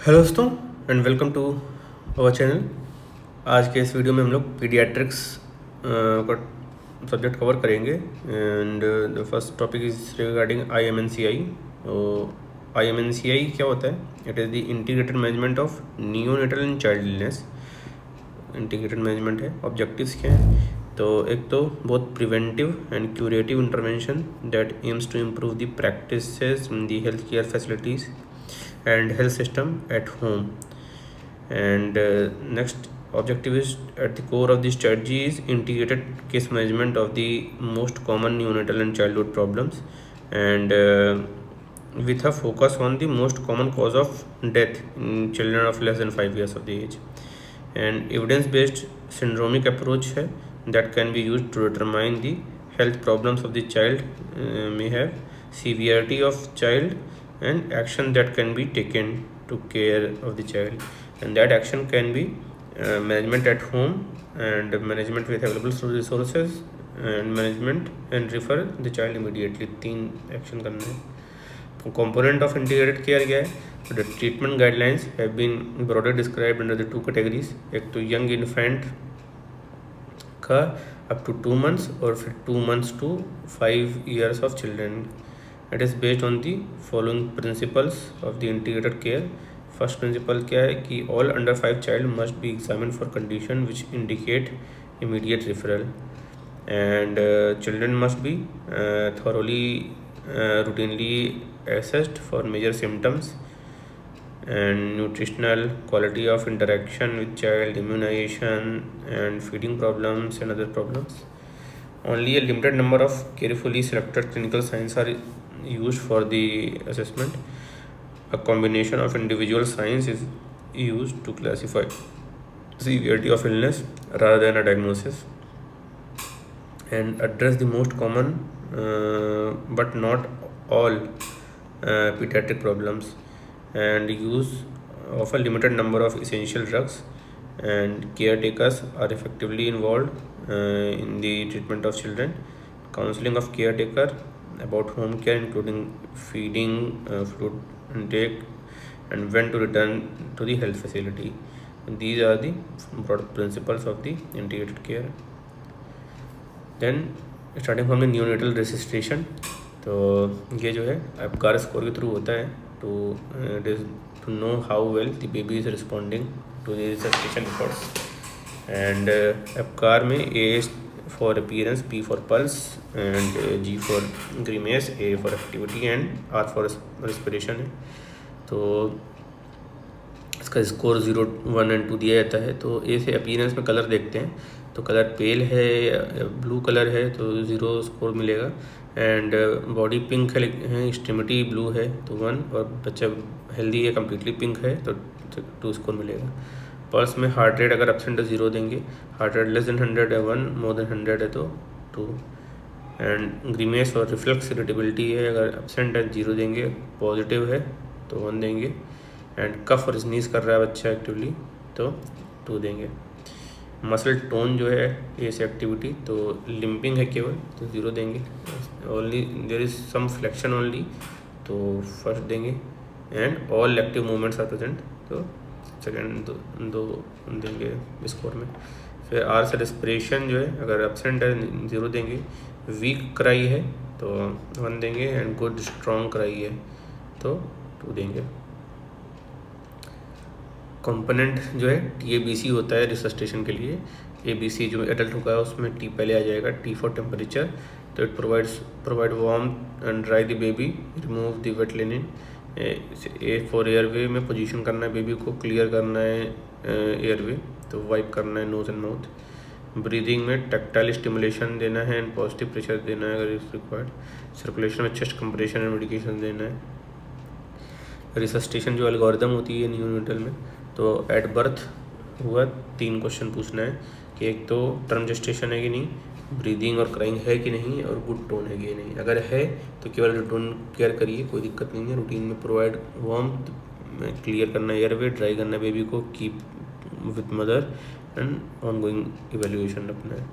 Hello दोस्तों and welcome to our channel. आज के इस वीडियो में हम लोग पीडियाट्रिक्स का सब्जेक्ट कवर करेंगे and the first topic is regarding IMNCI। तो IMNCI क्या होता है? It is the integrated management of neonatal and child illness. Integrated management है। ऑब्जेक्टिव्स क्या हैं? तो एक तो बहुत preventive and curative intervention that aims to improve the practices in the health care facilities and health system at home. And next objective is at the core of the strategy is integrated case management of the most common neonatal and childhood problems, and with a focus on the most common cause of death in children of less than 5 years of the age. And evidence based syndromic approach है that can be used to determine the health problems of the child, may have severity of child and action that can be taken to care of the child, and that action can be management at home and management with available resources and management and refer the child immediately। 3 action करना है। component of integrated care क्या है? The treatment guidelines have been broadly described under the 2 categories। एक तो young infant का up to 2 months और फिर 2 months to 5 years of children। It is based on the following principles of the integrated care। First principle क्या है कि all under 5 child must be examined for condition which indicate immediate referral, and children must be thoroughly routinely assessed for major symptoms and nutritional quality of interaction with child, immunization and feeding problems and other problems। Only a limited number of carefully selected clinical signs are used for the assessment। A combination of individual signs is used to classify severity of illness rather than a diagnosis, and address the most common but not all pediatric problems, and use of a limited number of essential drugs, and caretakers are effectively involved in the treatment of children। Counseling of caretaker about home care including feeding, fluid intake and when to return to the health facility। These are the broad principles of the integrated care। Then starting from the neonatal resuscitation, तो ये जो है एपकार score के through होता है to know how well the baby is responding to the resuscitation efforts। and एपकार में A for appearance, P for pulse and G for grimace, A for activity and R for respiration है। तो इसका score 0, 1 and 2 दिया जाता है। तो ए से appearance में कलर देखते हैं, तो कलर पेल है या ब्लू कलर है तो 0 स्कोर मिलेगा, एंड बॉडी पिंक है, एक्सट्रीमिटी ब्लू है तो 1, और बच्चा हेल्दी है कम्प्लीटली पिंक है तो 2 स्कोर मिलेगा। पल्स में हार्ट रेट अगर एब्सेंट है 0 देंगे, हार्ट रेट लेस देन 100 है 1, मोर देन 100 है तो 2, एंड ग्रीमेस और रिफ्लेक्स इरिटेबिलिटी है, अगर एब्सेंट है 0 देंगे, पॉजिटिव है तो 1 देंगे, एंड कफ और स्नीज कर रहा है बच्चा एक्टिवली तो 2 देंगे। मसल टोन जो है ए से एक्टिविटी, तो लिम्पिंग है केवल तो 0 देंगे, only there is some flexion only तो फर्स्ट देंगे, and all active movements are present तो सेकेंड 2 देंगे स्कोर में। फिर आर से रेस्पिरेशन जो है अगर एब्सेंट है 0 देंगे, वीक क्राई है तो 1 देंगे, एंड गुड स्ट्रॉन्ग क्राई है तो 2 देंगे। कंपोनेंट जो है TABC होता है रिसस्टेशन के लिए। ABC जो एडल्ट होगा उसमें T पहले आ जाएगा, T फॉर टेम्परेचर, तो it provide warm and dry the baby, remove the wet linen. A for airway में पोजीशन करना है बेबी को, क्लियर करना है एयरवे तो वाइप करना है नोज एंड माउथ। ब्रीदिंग में टैक्टाइल स्टिमुलेशन देना है एंड पॉजिटिव प्रेशर देना है अगर इज रिक्वायर्ड। सर्कुलेशन में चेस्ट कंप्रेशन एंड मेडिकेशन देना है। रिसस्टेशन जो एल्गोरिदम होती है नियोनेटल में, तो एट बर्थ हुआ 3 क्वेश्चन पूछना है कि एक तो टर्म जेस्टेशन है कि नहीं, ब्रीदिंग और क्राइंग है कि नहीं, और गुड टोन है कि नहीं। अगर है तो केवल रूटीन केयर करिए, कोई दिक्कत नहीं है। रूटीन में प्रोवाइड वार्मथ, क्लियर करना एयरवे, ड्राई करना बेबी को, keep with mother and ongoing evaluation रखना है।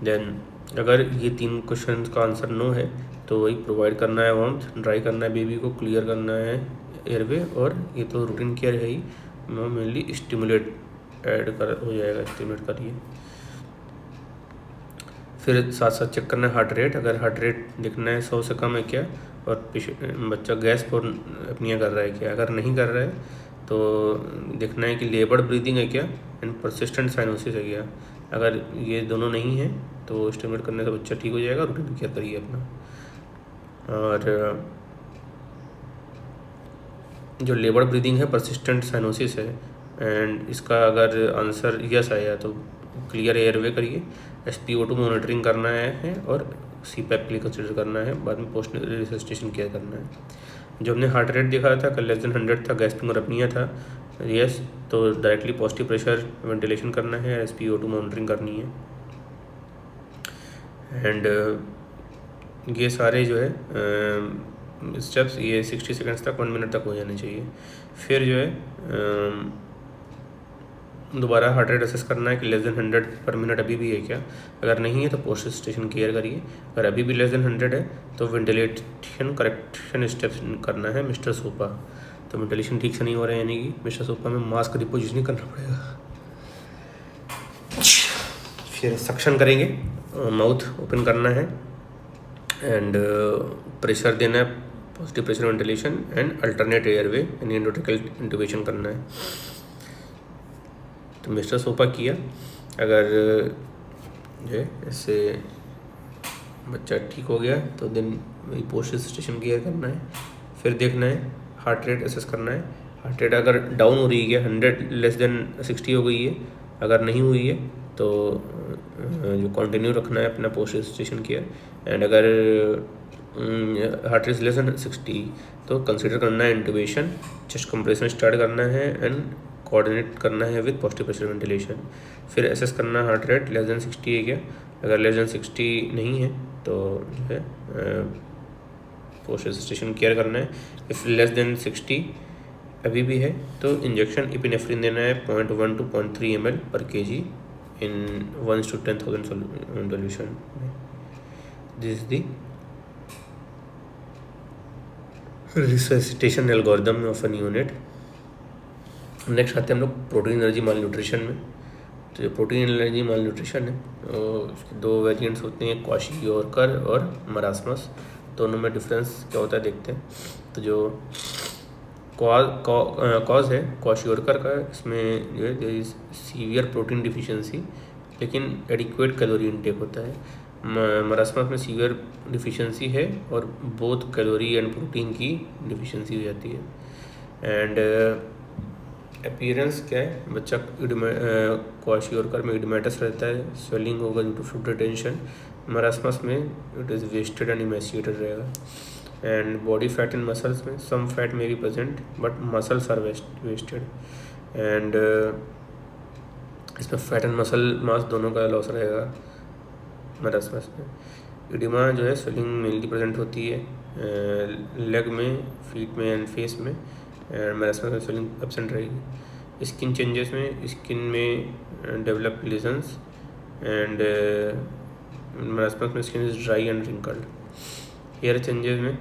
देन अगर ये 3 क्वेश्चन का आंसर नो है तो वही प्रोवाइड करना है वार्मथ, ड्राई करना है बेबी को, क्लियर करना है एयरवे, और ये तो रूटीन केयर है ही, मेनली स्टिमुलेट ऐड कर हो जाएगा, स्टिमुलेट करिए। फिर साथ साथ चेक करना है हार्ट रेट, अगर हार्ट रेट दिखना है 100 से कम है क्या, और बच्चा गैस पर अपनिया कर रहा है क्या, अगर नहीं कर रहा है तो देखना है कि लेबर्ड ब्रीदिंग है क्या एंड परसिस्टेंट साइनोसिस है क्या। अगर ये दोनों नहीं है तो स्टिमुलेट करने से बच्चा ठीक हो जाएगा, रूटीन केयर करिए अपना। और जो लेबर्ड ब्रीदिंग है परसिस्टेंट साइनोसिस है, एंड इसका अगर आंसर यस आया तो क्लियर एयरवे करिए, SpO2 मॉनिटरिंग करना है और CPAP के लिए कंसिडर करना है, बाद में पोस्ट रिसस्टेशन केयर करना है। जो हमने हार्ट रेट दिखाया था कल <100 था, गैस्पिंग और अपनिया था, यस, तो डायरेक्टली पॉजिटिव प्रेशर वेंटिलेशन करना है, SpO2 मॉनिटरिंग करनी है। एंड ये सारे जो है स्टेप्स ये 60 सेकेंड्स तक 1 मिनट तक हो जाने चाहिए। फिर जो है दोबारा हार्ट रेट असेस करना है कि <100 पर मिनट अभी भी है क्या, अगर नहीं है तो पोस्ट स्टेशन केयर करिए, अगर अभी भी <100 है तो वेंटिलेशन करेक्शन स्टेप्स करना है मिस्टर सोपा। तो वेंटिलेशन ठीक से नहीं हो रहा है यानी कि मिस्टर सोपा में मास्क रिपोजिशनिंग करना पड़ेगा। फिर सक्शन करेंगे, माउथ ओपन करना है एंड प्रेशर देना है, positive pressure ventilation and alternate airway यानी एंडोट्रैकियल इंट्यूबेशन करना है। तो मिस्टर सोपा किया, अगर जो है इससे बच्चा ठीक हो गया तो देन वही पोस्ट स्टेशन केयर करना है। फिर देखना है हार्ट रेट असेस करना है, हार्ट रेट अगर डाउन हो रही है 100 <60 हो गई है, अगर नहीं हुई है तो जो कंटिन्यू रखना है अपना पोस्ट स्टेशन केयर, एंड अगर हार्ट रेट <60 तो कंसिडर करना है इंट्यूबेशन, चेस्ट कंप्रेशन स्टार्ट करना है एंड कोऑर्डिनेट करना है विद पॉजिटिव प्रेशर वेंटिलेशन। फिर एसेस करना है हार्ट रेट <60 है क्या, अगर <60 नहीं है तो जो है पोस्ट स्टेशन केयर करना है। इफ <60 अभी भी है तो इंजेक्शन इपिनेफ्रिन देना है 0.1 to 0.3 ml per kg in 1 to 10,000 solution। This is the resuscitation algorithm of an unit. Next आते हैं हम लोग प्रोटीन एनर्जी माल न्यूट्रिशन में। तो जो प्रोटीन एनर्जी माल न्यूट्रिशन है उसके 2 वेरिएंट्स होते हैं, क्वाशियोरकर और मरासमस। दोनों में डिफरेंस क्या होता है देखते हैं। तो जो कॉज है क्वाशियोरकर का, इसमें जो है सीवियर प्रोटीन डिफिशियंसी लेकिन एडिक्वेट कैलोरी इनटेक होता है। मरासमस में सीवियर डिफिशियंसी है और बोथ कैलोरी एंड प्रोटीन की डिफिशियंसी हो जाती है। एंड अपीयरेंस क्या है, बच्चा क्वाशियोरकर में इडमेटस रहता है, स्वेलिंग होगा due to fluid retention. Marasmus में it is wasted and emaciated रहेगा। And body fat in muscles में some fat may be present but muscles are wasted. And इसमें फैट एंड मसल मास दोनों का लॉस रहेगा marasmus में। Oedema जो है स्वेलिंग मेनली प्रेजेंट होती है लेग में, फीट में एंड फेस में, एंड मरासमस में स्वेलिंग एब्सेंट रहेगी। स्किन चेंजेस में स्किन में डेवलप लीजन्स एंड मरासमस में skin is dry and wrinkled. Hair changes में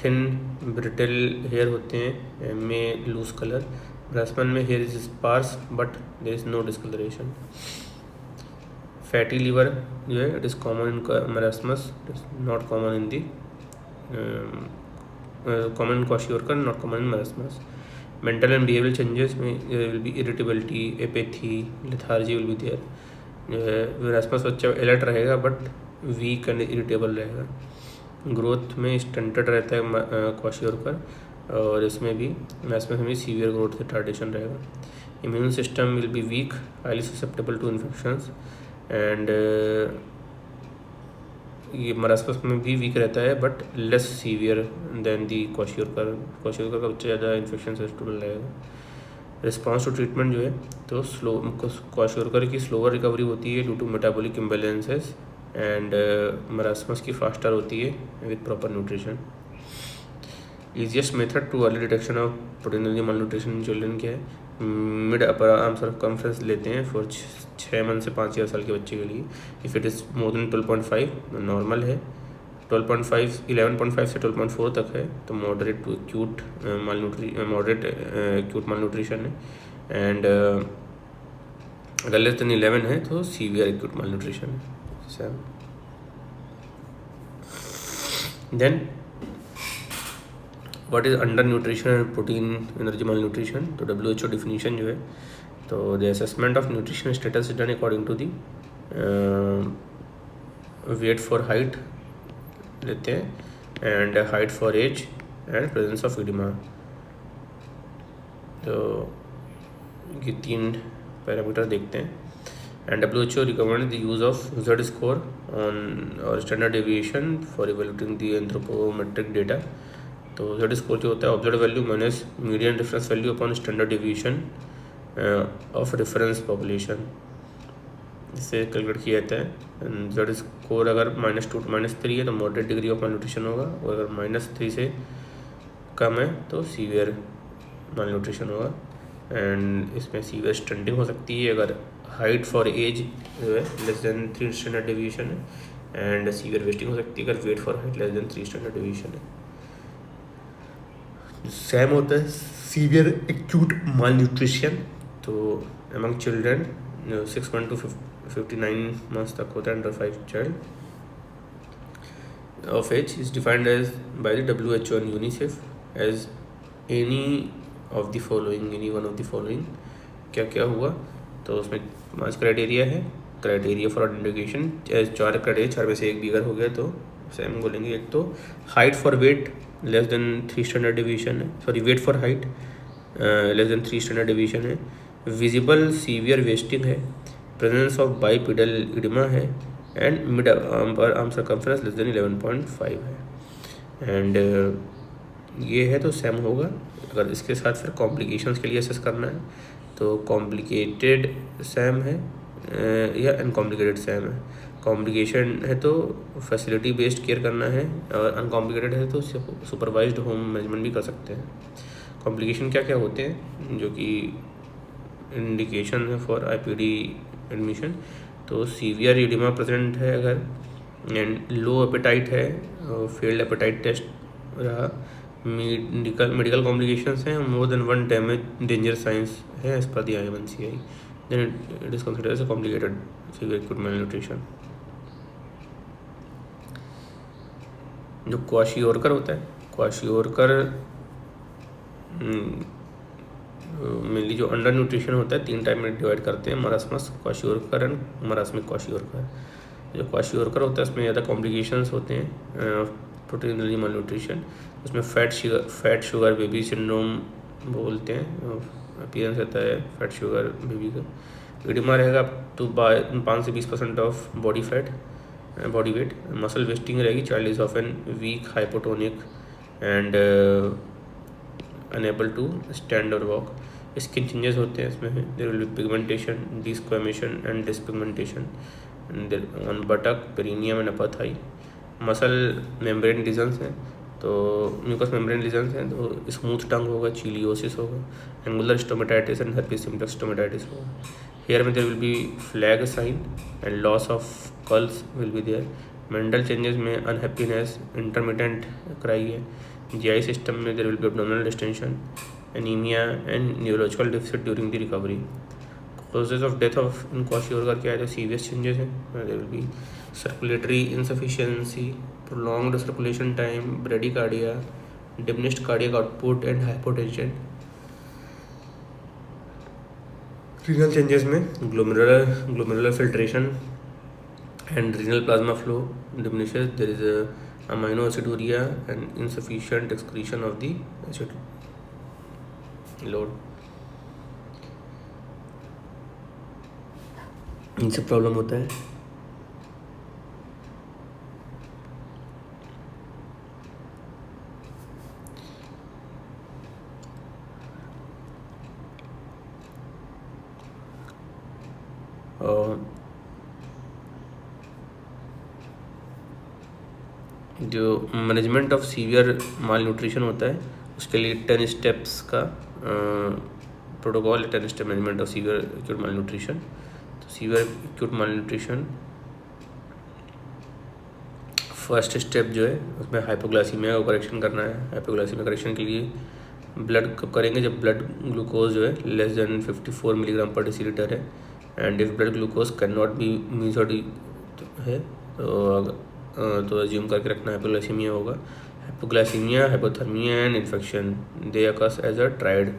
थिन ब्रिटल हेयर होते हैं, में लूज कलर। मरासमस में hair is sparse but there is no discolouration. Fatty liver जो है it is common in marasmus, it is not common in the common in kwashiorkor, not common in marasmus. Mental and behavioural changes में will be irritability, apathy, lethargy will be there. जो है marasmus बच्चा alert रहेगा but weak and irritable रहेगा। Growth में stunted रहता है kwashiorkor, और इसमें भी मरासमस में भी सीवियर ग्रोथ रिटार्डेशन रहेगा। Immune system will be weak, highly susceptible to infections. And ये मरासमस में भी वीक रहता है but less severe than the kwashiorkor. Kwashiorkor का बच्चा ज़्यादा इन्फेक्शन ससेप्टेबल रहेगा। रिस्पॉन्स टू ट्रीटमेंट जो है तो स्लो, क्वाशियोरकर की स्लोअर रिकवरी होती है due to metabolic imbalances, and marasmus की फास्टर होती है with proper nutrition. Easiest method to early detection of protein energy malnutrition in children क्या है, मिड अपर आर्म सर्कमफ्रेंस लेते हैं फॉर 6 मंथ से 5 साल के बच्चे के लिए। If it is more than 12.5 normal है, 11.5 से 12.4 तक है तो मॉडरेट टू एक्यूट मालन्यूट्रिशन है, एंड अगर लेस देन 11 है तो सीवियर एक्यूट मालन्यूट्रिशन है। Then what is undernutrition and protein energy malnutrition? तो WHO डिफिनीशन जो है, तो the assessment of nutrition status is done according to the weight for height लेते हैं and height for age and presence of oedema. तो ये 3 parameter देखते हैं, and WHO recommend the use of Z score on और standard deviation for evaluating the anthropometric data. तो Z score जो होता है observe value minus median reference value upon standard deviation of reference population, इससे calculate किया जाता है। Z score अगर -2 to -3 है तो मॉडरेट डिग्री ऑफ मालन्यूट्रिशन होगा, और अगर -3 से कम है तो सीवियर मालन्यूट्रिशन होगा। एंड इसमें सीवियर स्टंटिंग हो सकती है अगर हाइट फॉर एज जो है लेस देन 3 स्टैंडर्ड डेविएशन है, एंड सीवियर वेस्टिंग हो सकती है अगर weight for height less than 3 standard deviation है। सेम होता है सीवियर एक्यूट मालन्यूट्रिशन, तो among children 6 months to 59 months तक होता है, under 5 child of age is defined as by the WHO and UNICEF as any of the following, any one of the following। क्या क्या हुआ? तो उसमें 5 क्राइटेरिया है। क्राइटेरिया फॉर आइडेंटिफिकेशन 4 क्राइटेरिया, 4 में से एक भी अगर हो गया तो सेम बोलेंगे। एक तो height for weight less than 3 standard deviation है, sorry weight for height less than 3 standard deviation है, विजिबल सीवियर वेस्टिंग है, प्रेजेंस ऑफ बाइपिडल इडिमा है, and mid arm circumference less than 11.5 है। एंड ये है तो सेम होगा। अगर इसके साथ फिर कॉम्प्लिकेशंस के लिए असेस करना है तो कॉम्प्लिकेटेड सेम है या अनकॉम्प्लिकेटेड सेम है। कॉम्प्लिकेशन है तो फैसिलिटी बेस्ड केयर करना है, और अनकॉम्प्लिकेटेड है तो सुपरवाइज्ड होम मैनेजमेंट भी कर सकते हैं। कॉम्प्लिकेशन क्या क्या होते हैं जो कि इंडिकेशन है फॉर IPD एडमिशन? तो सीवियर एडिमा प्रेजेंट है अगर, एंड लो एपेटाइट है, फेल्ड एपेटाइट टेस्ट रहा, मेडिकल कॉम्प्लिकेशंस हैं, more than 1 damage danger signs है as per the IMNCI, then it is considered as a complicated severe acute malnutrition. जो kwashiorkor होता है, kwashiorkor mainly जो अंडर न्यूट्रिशन होता है 3 टाइप में डिवाइड करते हैं, marasmus, kwashiorkor and marasmic kwashiorkor. जो क्वाशियोरकर होता है उसमें ज़्यादा कॉम्प्लिकेशंस होते हैं प्रोटीन एनर्जी मालन्यूट्रिशन। उसमें फैट शुगर बेबी सिंड्रोम बोलते हैं, अपीयरेंस रहता है फैट शुगर बेबी का। एडिमा रहेगा अप टू 5 से 20% of body weight. Muscle wasting रहेगी, child is often weak, hypotonic and unable to stand और वॉक। स्किन चेंजेस होते हैं इसमें, there will be pigmentation, desquamation and depigmentation on buttock, perineum and upper thigh. Muscle membrane lesions हैं, तो mucus membrane lesions हैं तो smooth टंग होगा, cheilosis होगा, angular stomatitis and herpes simplex stomatitis होगा। हेयर में there will be flag sign and loss of curls will be there. Mental changes में unhappiness, intermittent cry है। GI सिस्टम में there will be abdominal distension, anaemia and neurological deficit during the recovery. Causes of death of in kwashiorkor क्या है? तो severe changes हैं, there will be circulatory insufficiency, prolonged circulation time, bradycardia, diminished cardiac output and hypotension. Renal changes में glomerular filtration and renal plasma flow diminishes. There is a amino aciduria and insufficient excretion of the acid load. इनसे problem होता है। जो management of severe mall nutrition होता है उसके लिए 10 steps का protocol, 10 step management of severe acute mall nutrition. तो सीवियर एक्यूट माल न्यूट्रिशन फर्स्ट स्टेप जो है उसमें हाइपोग्लाइसीमिया को करेक्शन करना है। हाइपोग्लाइसीमिया करेक्शन के लिए ब्लड कब करेंगे, जब ब्लड ग्लूकोज जो है लेस देन 54 मिलीग्राम पर डेसीलीटर है and if blood glucose can not be measured है तो अज्यूम करके रखना हाइपोग्लाइसीमिया होगा। Hypoglycaemia, hypothermia and infection they occurs as a triad.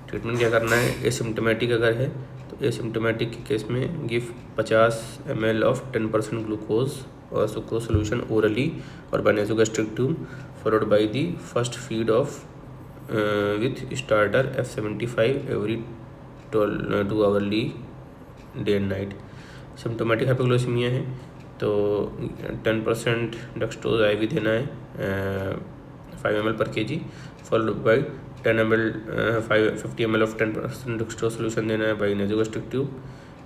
Treatment क्या करना है, एसिम्प्टोमेटिक अगर है तो एसिम्प्टोमेटिक के केस में गिव 50 ml ऑफ 10% ग्लूकोज और सुक्रोज सोल्यूशन ओरली और by nasogastric tube followed by the first feed of with starter F75 every 2 hourly day and night. Symptomatic hypoglycaemia है तो 10% डेक्सट्रोज IV देना है 5 ml पर kg followed by 50 ml of 10% dextrose solution देना है by nasogastric tube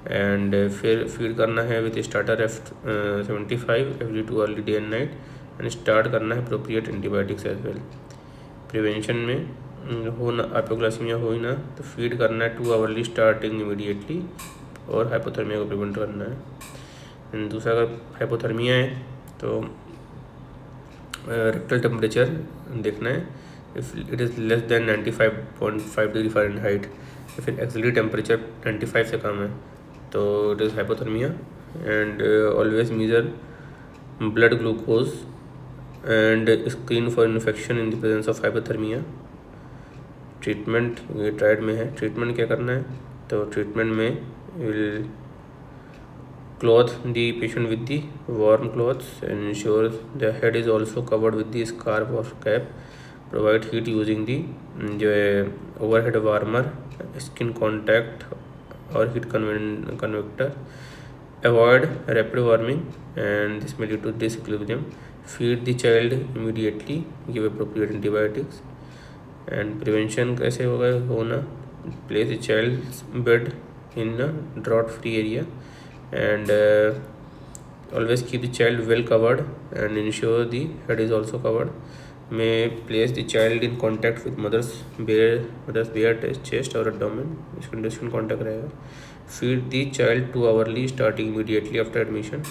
and फिर feed करना है with starter F75 every 2 hourly day and night and start करना है appropriate antibiotics as well. Prevention में हो ना हाइपोग्लाइसीमिया हो ही ना तो फीड करना है 2 आवर्ली स्टार्टिंग इमीडिएटली और हाइपोथर्मिया को प्रिवेंट करना है। दूसरा अगर हाइपोथर्मिया है तो रेक्टल टेम्परेचर देखना है, if it is less than 95.5 degree Fahrenheit या फिर एक्सिली टेम्परेचर 95 से कम है तो it is hypothermia. And always major blood glucose and screen for infection in the presence of hypothermia. Treatment ये ट्राइड में है, ट्रीटमेंट क्या करना है तो ट्रीटमेंट में will clothe the patient with the warm clothes and ensure the head is also covered with the scarf or cap, provide heat using the जो है overhead warmer, skin contact और heat convector, avoid rapid warming and this may lead to disequilibrium, feed the child immediately, give appropriate antibiotics। and prevention कैसे होना, place the child's bed in a drought free area and always keep the child well covered and ensure the head is also covered। may place the child in contact with mother's bare chest or abdomen, इसका industrial contact रहेगा। feed the child 2 hourly starting immediately after admission।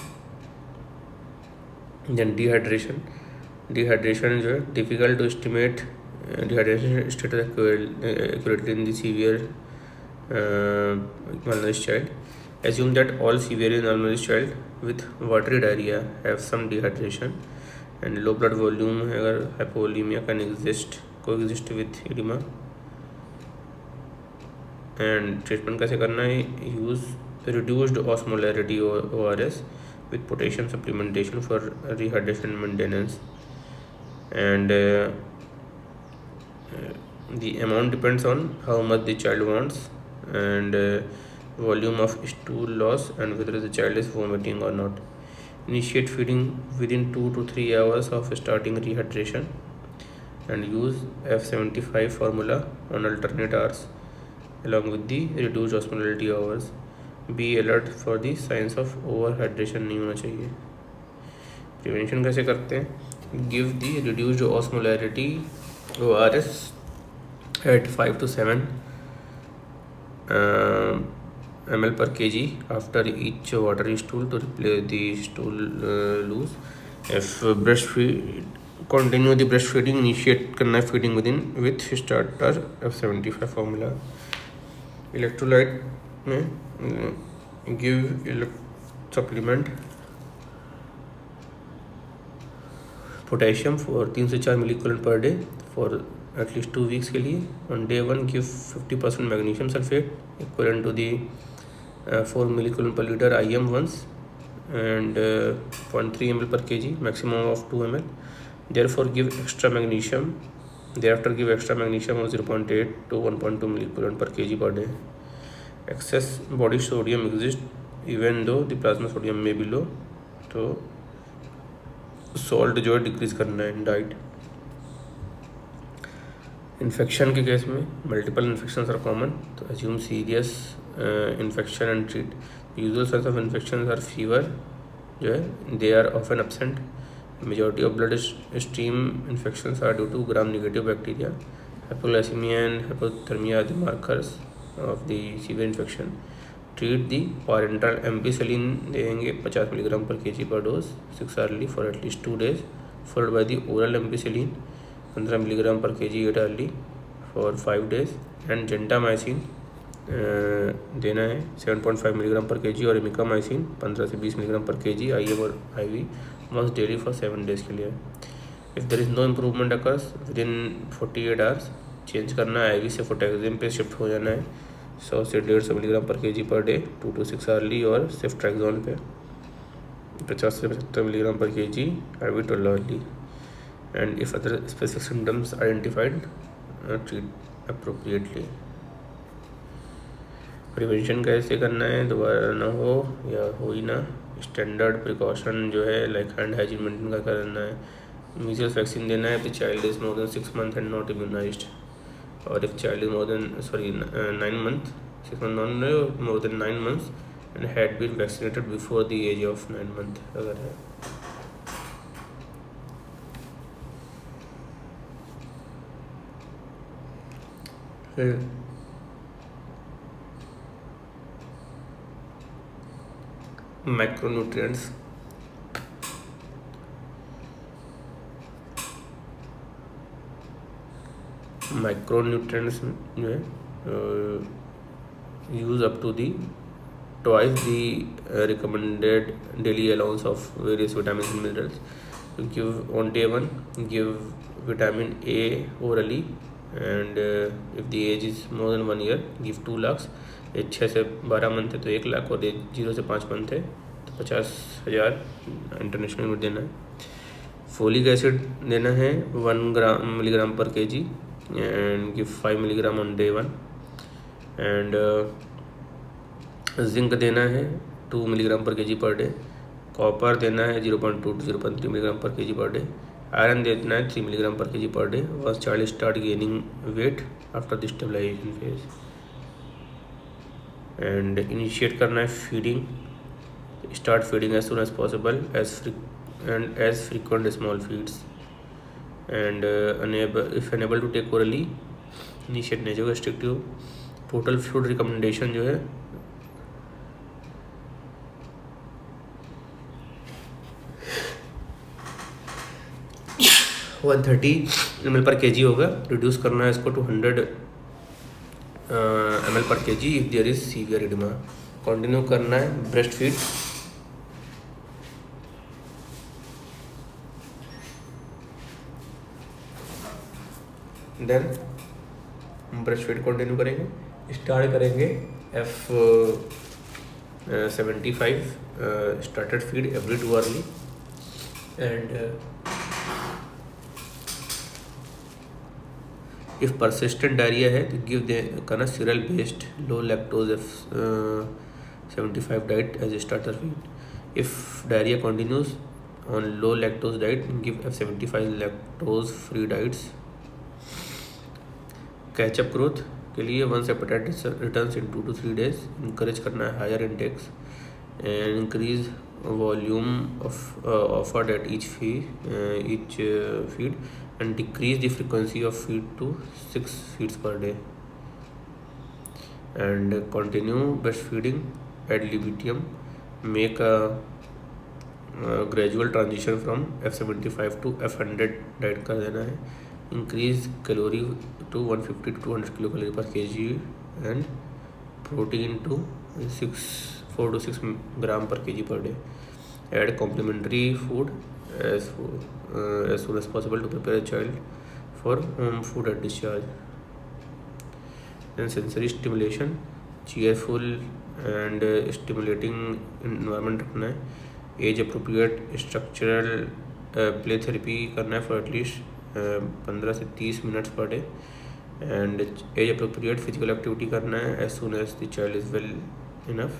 then dehydration जो है difficult to estimate dehydration status accurately in the severe malnourished child। assume that all severely malnourished child with watery diarrhea have some dehydration and low blood volume अगर hypovolemia can coexist with edema। and treatment कैसे करना है, use reduced osmolarity ORS with potassium supplementation for rehydration maintenance and the amount depends on how much the child wants and volume of stool loss and whether the child is vomiting or not। initiate feeding within 2 to 3 hours of starting rehydration and use F75 formula on alternate hours along with the reduced osmolarity hours। be alert for the signs of overhydration नहीं होना चाहिए। Prevention कैसे करते हैं, give the reduced osmolarity ORS at 5 to 7 ml per kg after each watery stool to replace the stool loose। if breastfeed continue the breastfeeding, initiate करना है feeding with starter F75 formula। electrolyte में give supplement potassium for 3 से 4 मिलीकूलन per day for at least 2 weeks के लिए। on day 1 give 50% magnesium sulfate equivalent to the 4 millicoulomb per liter IM once and 0.3 ml per kg, maximum of 2 ml। therefore give extra magnesium, thereafter give extra magnesium of 0.8 to 1.2 millicoulomb per kg per day। excess body sodium exists even though the plasma sodium may be low तो salt जो है decrease करना है in diet. Infection के case में multiple infections are common तो assume serious infection and treat. Usual signs of infection are fever जो है they are often absent. Majority of blood stream infections are due to gram negative bacteria. Hypoglycaemia and hypothermia are the markers of the severe infection। Treat the parenteral ampicillin देंगे 50 milligram पर KG per dose 6 hourly for at least 2 days, followed by the oral ampicillin 15 milligram पर KG 8 hourly for 5 days, and gentamicin देना है 7.5 milligram पर KG और इमिकामाइसिन 15 से 20 milligram पर kg IM और IV once daily for 7 days के लिए। If there is no improvement occurs within 48 hours change करना है, IV से फोटेक्सिम पे शिफ्ट हो जाना है 100 से 150 मिलीग्राम पर केजी पर डे 2 to 6 hourly और सिफ्ट्रैक्सोन पे 50 से 75 मिलीग्राम पर KG IV 12 hourly, and if other specific symptoms identified treat appropriately. Prevention कैसे करना है, दोबारा ना हो या हो ही ना। स्टैंडर्ड प्रिकॉशन जो है लाइक हैंड हाइजीन मेंटेन का करना है। मीजल्स वैक्सीन देना है if child is more than 6 months and not immunized, और if child is more than 9 months 6 months not more than 9 months and had been vaccinated before the age of 9 months अगर है। फिर micronutrients, micronutrients जो है use up to the twice the recommended daily allowance of various vitamin and minerals. Give on day 1 give vitamin A orally, and if the age is more than 1 year give 2 lakhs। Age 6 से 12 month है तो 1 लाख, और as 0 से 5 month है तो 50,000 international unit देना है। Folic acid देना है 1 मिलीग्राम पर KG and give 5 milligram on day 1, and zinc देना है 2 मिलीग्राम पर केजी पर डे। कॉपर देना है 0.2 to 0.3 मिलीग्राम पर केजी पर डे। आयरन देना है 3 मिलीग्राम पर केजी पर day once child start gaining weight after the stabilisation phase, and initiate करना है feeding, start feeding as soon as possible as frequent small feeds, and if unable to take orally initiate nasogastric tube। total fluid recommendation जो है 130 ml per KG होगा। Reduce करना है इसको to 100 ml per KG if there is severe edema। Continue करना है breast feed, then breast feed continue करेंगे। Start करेंगे F75 started feed every 2 hourly, and if persistent diarrhoea है तो गिव करना cereal based low lactose F75 diet as starter feed. If diarrhoea continues on low lactose diet give F75 lactose free diets. Catch up growth के लिए once hepatitis returns in 2 to 3 days encourage करना है higher intakes, and increase volume offered at each feed and decrease the frequency of feed to 6 feeds per day, and continue breastfeeding ad libitum। make a gradual transition from F75 to F100 diet कर देना है। increase calorie to 150 to 200 kilocalorie per kg and protein to 4 to 6 gram per kg per day। add complementary food as soon as possible to prepare a child for home food at discharge। Then sensory stimulation, cheerful and stimulating environment रखना है। age appropriate structural play therapy करना है for at least 15 से 30 minutes per day, and age appropriate physical activity करना है as soon as the child is well enough,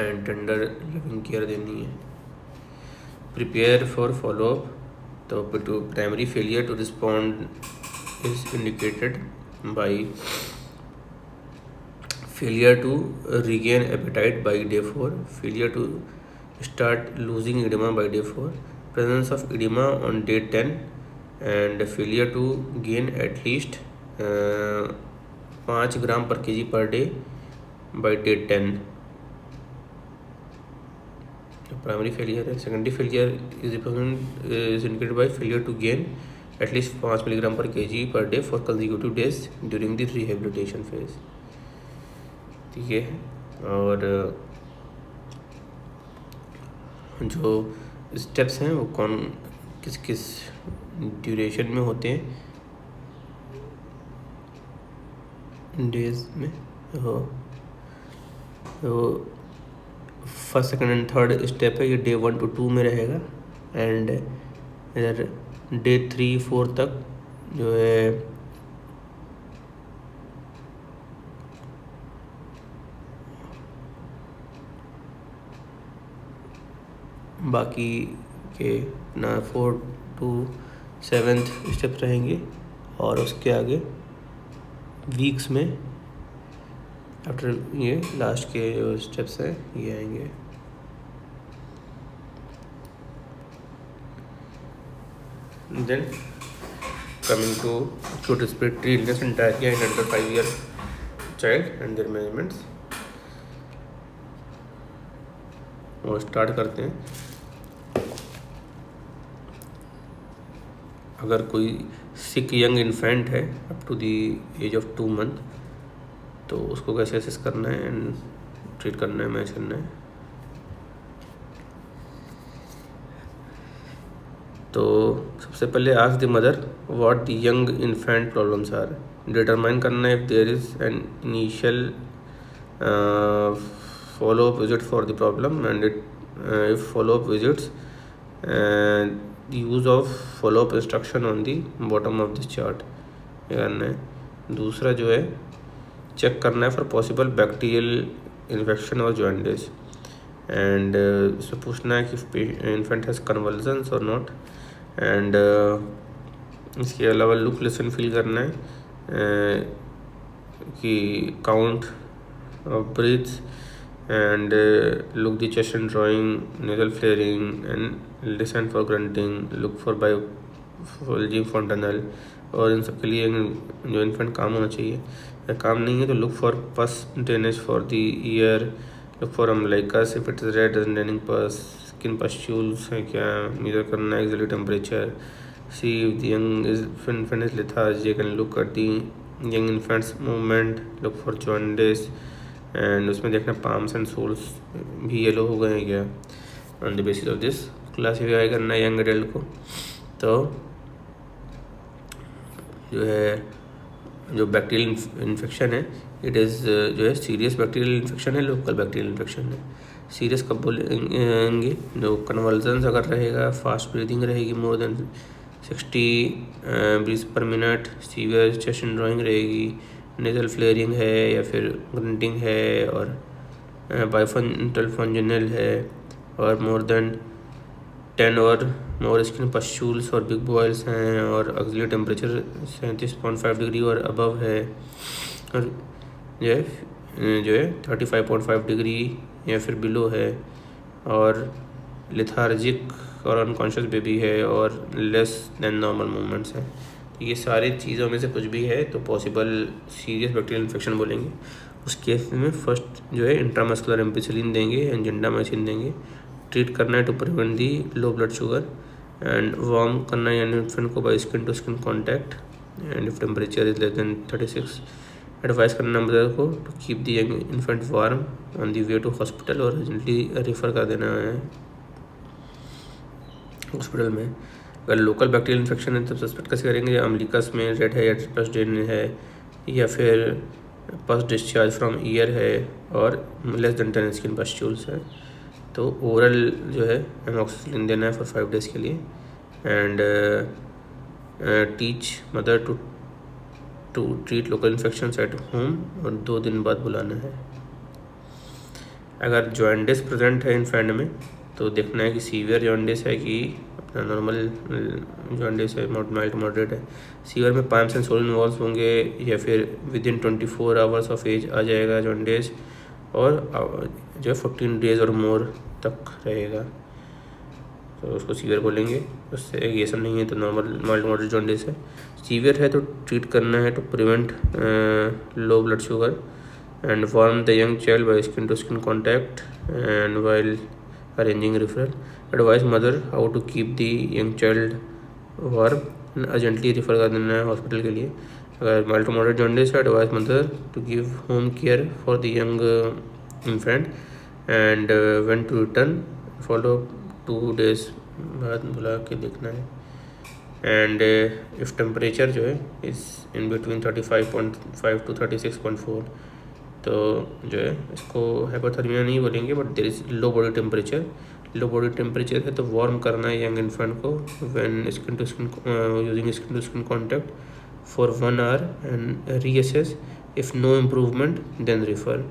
and tender loving care देनी है। prepare for follow-up, तो primary failure to respond is indicated by failure to regain appetite by day 4, failure to start losing edema by day 4, presence of edema on day 10, and failure to gain at least 5 gram per kg per day by day 10। Primary failure है। Secondary failure is indicated by failure to gain at least 5 milligram per kg per day for consecutive days during the rehabilitation phase. ठीक है, और जो steps हैं वो कौन किस किस ड्यूरेशन में होते हैं डेज में। हो तो first second and third step है, ये डे 1 to 2 में रहेगा। एंड इधर डे 3 4 तक जो है बाकी के ना 4 to 7 स्टेप रहेंगे, और उसके आगे वीक्स में आफ्टर ये लास्ट के जो स्टेप्स हैं ये आएंगे। Then coming to acute respiratory illness and diarrhea in under 5-year child and their measurements। और स्टार्ट करते हैं। अगर कोई सिक यंग इन्फेंट है up to the age of 2 month, तो उसको कैसे असेस करना है एंड ट्रीट करना है, मैच करना है। तो सबसे पहले ask the mother what the young infant problems are. Determine करना है if there is an initial follow-up visit for the problem, and if follow-up visits, the use of follow-up instruction on the bottom of this chart ये करना है। दूसरा जो है check करना है फॉर पॉसिबल बैक्टीरियल इन्फेक्शन और जॉइंटिस, एंड इसमें पूछना है कि इन्फेंट हैज़ कन्वल्जन्स और नॉट। एंड इसके अलावा लुक लिसन फील करना है कि count of breaths and look the chest and drawing, nasal flaring, and listen for grunting, look for bulging fontanelle। और इन सब के लिए जो इन्फेंट काम होना चाहिए। अगर काम नहीं है तो लुक फॉर पस drainage for the year, look for अम्लाइकस if it is red draining पस, स्किन पस्ट्यूल्स है क्या, मेजर करना है axillary temperature, see if the young infant is lethargic and look at the young infants movement, look for jaundice, and उसमें देखना palms and souls भी yellow हो गए हैं क्या। On the basis of this classify करना है यंग एडल्ट को। तो जो है जो बैक्टीरियल इन्फेक्शन है इट इज़ जो है सीरियस बैक्टीरियल इन्फेक्शन है, लोकल बैक्टीरियल इन्फेक्शन है। सीरियस कब बोलेंगे, जो कन्वल्जन्स अगर रहेगा, फास्ट ब्रीदिंग रहेगी more than 60 breath per minute, severe chest and drawing रहेगी, नेजल फ्लेयरिंग है या फिर ग्रंटिंग है, और बाइफंटल फंजनल है, और मोर देन 10 और मोर स्किन पस्ट्यूल्स और बिग बॉयल्स हैं, और ऑक्सीजन टेम्परेचर 37.5 डिग्री और अबव है, और जो है 35.5 डिग्री या फिर बिलो है, और लेथार्जिक और अनकॉन्शियस बेबी है, और लेस देन नॉर्मल मूवमेंट्स हैं। ये सारी चीज़ों में से कुछ भी है तो पॉसिबल सीरियस बैक्टीरियल इन्फेक्शन बोलेंगे। उस केस में फर्स्ट जो है इंट्रामस्कुलर एम्पिसिलिन देंगे एंड जिंडामाइसिन देंगे। ट्रीट करना है to prevent the low blood sugar, and warm करना है यानी इन्फेंट को by skin to skin contact, and if temperature is less than 36 advise करना मदर को to keep the young infant warm on the way to hospital, और urgently refer कर देना है हॉस्पिटल में। अगर लोकल बैक्टीरियल इन्फेक्शन है तो सस्पेक्ट कैसे करेंगे, अम्लिकस में रेड है या प्लस डेन है, या फिर पस डिस्चार्ज फ्रॉम ईयर है, और लेस देन 10 स्किन पस्ट्यूल्स है। तो ओरल जो है एमोक्सिसिलिन देना है फॉर 5 days के लिए, and teach mother to treat local infection at home, और 2 दिन बाद बुलाना है। अगर जॉइंटिस प्रेजेंट है इन्फेंट में तो देखना है कि सीवियर जॉइंटिस है कि अपना नॉर्मल जॉइंटिस है, माइल्ड मॉडरेट है। सीवियर में पाम्स एंड सोल इन्वॉल्व होंगे, या फिर within 24 hours of age आ जाएगा जॉइंटिस, और जो है 14 days और मोर तक रहेगा तो उसको सीवियर बोलेंगे। उससे ये सब नहीं है तो नॉर्मल माइल्ड मॉडरेट जॉइंटिस है। सीवियर है तो ट्रीट करना है to prevent low blood sugar, and warm the young child by skin to skin contact and while arranging referral. Advise mother how to keep the young child warm and urgently refer कर देना है hospital के लिए. अगर mild to moderate jaundice है, advise mother to give home care for the young infant and when to return follow 2 days बाद बुला के देखना है. एंड इफ़ टेम्परेचर जो है इज़ इन बिटवीन 35.5 to 36.4, तो जो है इसको हाइपोथर्मिया नहीं बोलेंगे but there is low body temperature. Low body temperature है तो वार्म करना है यंग इन्फेंट को when skin to skin using skin to skin contact for 1 hour and reassess. If no improvement then refer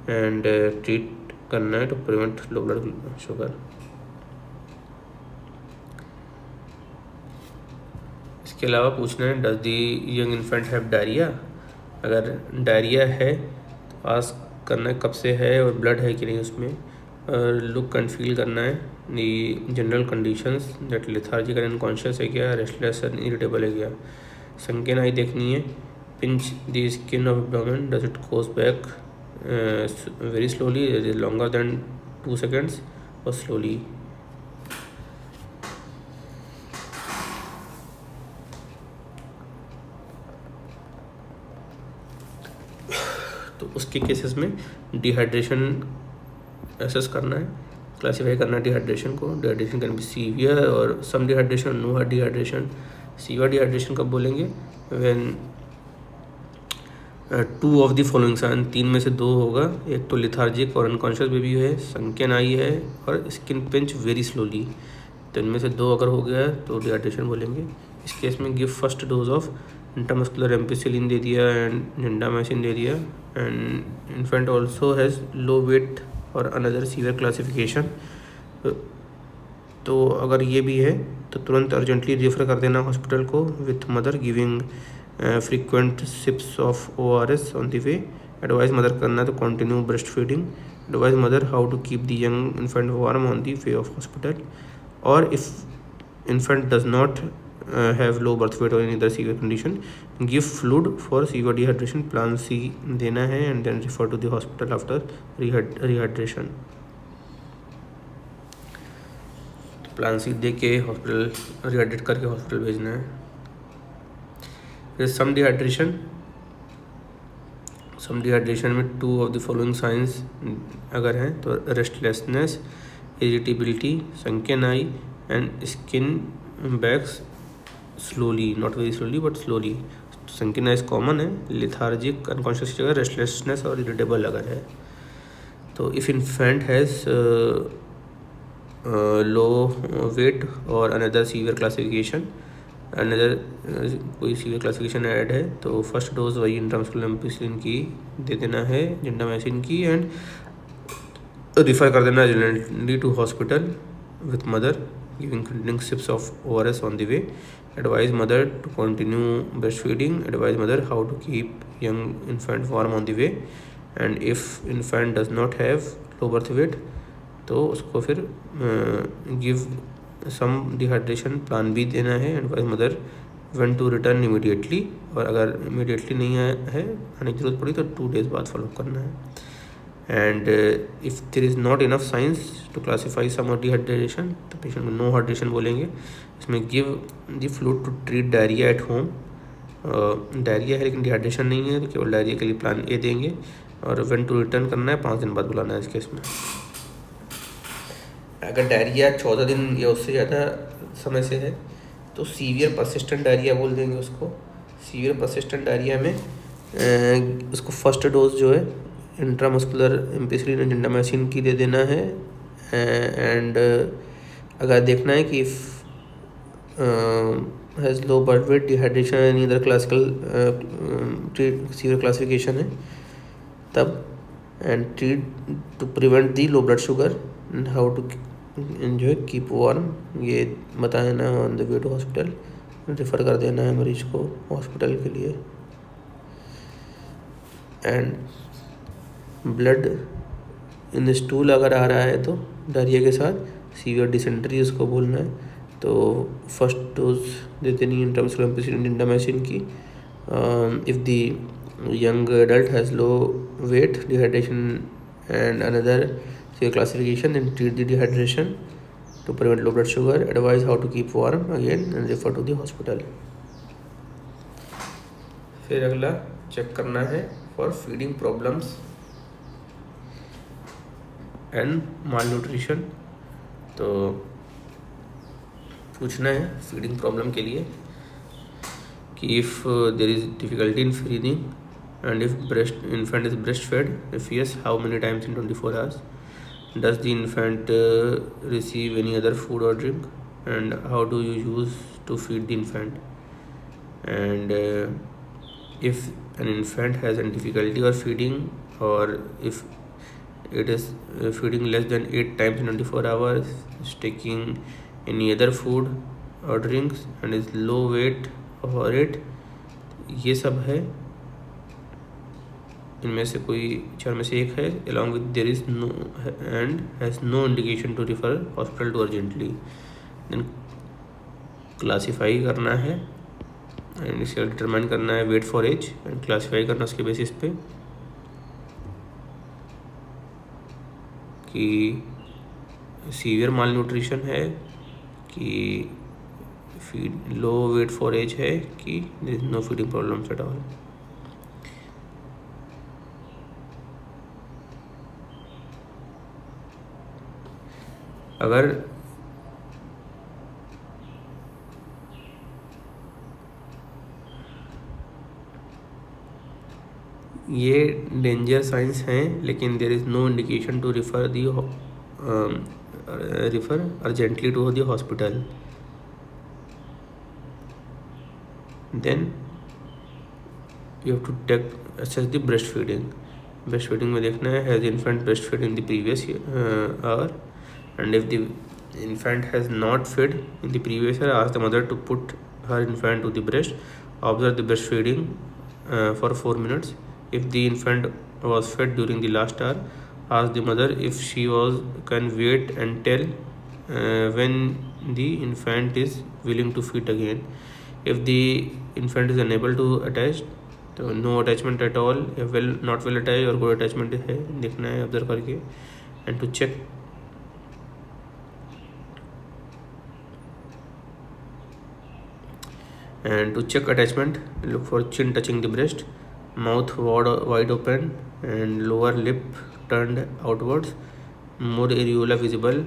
and treat करना है to prevent low blood sugar. इसके अलावा पूछना है does the young infant have diarrhoea. अगर diarrhoea है तो ask करना है कब से है और ब्लड है कि नहीं उसमें. और लुक एंड फील करना है the general conditions that lethargic and unconscious है क्या, रेस्टलेस एंड इरिटेबल है क्या. संकेन आई देखनी है. Pinch the skin of abdomen, does it goes back very slowly, longer than 2 seconds और स्लोली. तो उसके केसेस में डिहाइड्रेशन एसेस करना है, क्लासीफाई करना है डिहाइड्रेशन को. डिहाइड्रेशन कैन बी सीवियर और some dehydration, no dehydration. Severe dehydration कब बोलेंगे when 2 of the following sign, 3 में से 2 होगा. एक तो लिथार्जिक और अनकॉन्शियस बेबी है, संकेन आई है और स्किन पिंच वेरी स्लोली. तो इनमें से 2 अगर हो गया तो डिहाइड्रेशन बोलेंगे. इस केस में give first dose of intramuscular ampicillin दे दिया एंड जिंडामाइसिन दे दिया. And infant also has low weight और अनदर सीवियर क्लासिफिकेशन. तो अगर ये भी है तो तुरंत अर्जेंटली रेफर कर देना हॉस्पिटल को with mother giving frequent sips of ORS on the way. Advise mother करना तो continue breast feeding. Advise mother how to keep the young infant warm on the way of hospital. और if infant does not have low birth weight or any other severe condition, give fluid for severe dehydration, plan C देना है and then refer to the hospital after rehydration. Plan C दे के hospital rehydrate करके hospital भेजना है. फिर सम dehydration में 2 of the following signs अगर हैं तो restlessness, irritability, sunken eye and skin backs slowly, not very slowly but slowly. Sunken is common है. लिथार्जिक अनकॉन्शियस जगह रेस्टलेसनेस और इरिटेबल अगर है. तो if infant has low weight और अनदर सीवियर क्लासिफिकेशन, अनदर कोई सीवियर क्लासिफिकेशन ऐड है तो फर्स्ट डोज वही इंट्रामस्कुलर एम्पिसिलिन की दे देना है, जिंडामाइसिन की, एंड रिफ़र कर देना urgently to hospital with mother giving continuing sips of ORS on the way. Advise mother to continue breastfeeding. Advise mother how to keep young infant warm on the way. And if infant does not have low birth weight तो उसको फिर give some dehydration plan B देना है. Advise mother when to return immediately, और अगर immediately नहीं है आने की जरूरत पड़ी तो 2 days बाद फॉलो करना है. And if there is not enough signs to classify some dehydration तो पेशेंट को नो हाइड्रेशन बोलेंगे. इसमें give the fluid to treat diarrhoea at home. Diarrhoea है लेकिन डिहाइड्रेशन नहीं है तो केवल डायरिया के लिए प्लान ए देंगे. और व्हेन टू रिटर्न करना है 5 दिन बाद बुलाना है इस केस में. अगर डायरिया 14 दिन या उससे ज़्यादा समय से है तो सीवियर परसिस्टेंट डायरिया बोल देंगे उसको. सीवियर परसिस्टेंट डायरिया में उसको फर्स्ट डोज जो है इंट्रामस्कुलर एम्पिसिलिन एंड जिंडामाइसिन की दे देना है. एंड अगर देखना है कि has low birth weight, dehydration and other classical severe classification है तब. And treat to prevent the low blood sugar and how to जो है कीप वार्म ये बताना on the way to hospital. Refer कर देना है मरीज को हॉस्पिटल के लिए. एंड ब्लड इन स्टूल अगर आ रहा है तो डायरिया के साथ सीवियर डिसेंट्री उसको बोलना है तो फर्स्ट डोज दे देनी इंट्रामस्कुलर एम्पिसिलिन जिंडामाइसिन की. If the young adult has low weight, dehydration and another say classification, then treat the dehydration to prevent low blood sugar, advise how to keep warm again and refer to the hospital. फिर अगला check करना है for feeding problems and mall nutrition. तो पूछना है feeding problem के लिए कि if there is difficulty in feeding and if infant is breastfed, if yes, how many times in 24 hours, does the infant receive any other food or drink, and how do you use to feed the infant, and if an infant has any difficulty or feeding, or if it is feeding less than 8 times in 24 hours, is taking any other food or drinks and is low weight or it, ये सब है, इनमें से कोई चार में से एक है, along with there is no and has no indication to refer hospital to urgently, then classify करना है एंड इसका डिटरमाइन करना है weight for age and classify करना उसके बेसिस पे कि सीवियर माल न्यूट्रिशन है कि feed low weight for age है कि there is no feeding problems at all. अगर ये डेंजर साइंस हैं लेकिन there is no indication to refer urgently to the hospital, then you have to take assess the breast feeding. Breast feeding में देखना है has infant breast feed in the previous hour, and if the infant has not fed in the previous year, ask the mother to put her infant to the breast, observe the breastfeeding for 4 minutes. If the infant was fed during the last hour, ask the mother if she can wait and tell when the infant is willing to feed again. If the infant is unable to attach, तो no attachment at all, not well attached और good attachment है, देखना है observe करके, and to check attachment, look for chin touching the breast, mouth wide open and lower lip turned outwards, more areola visible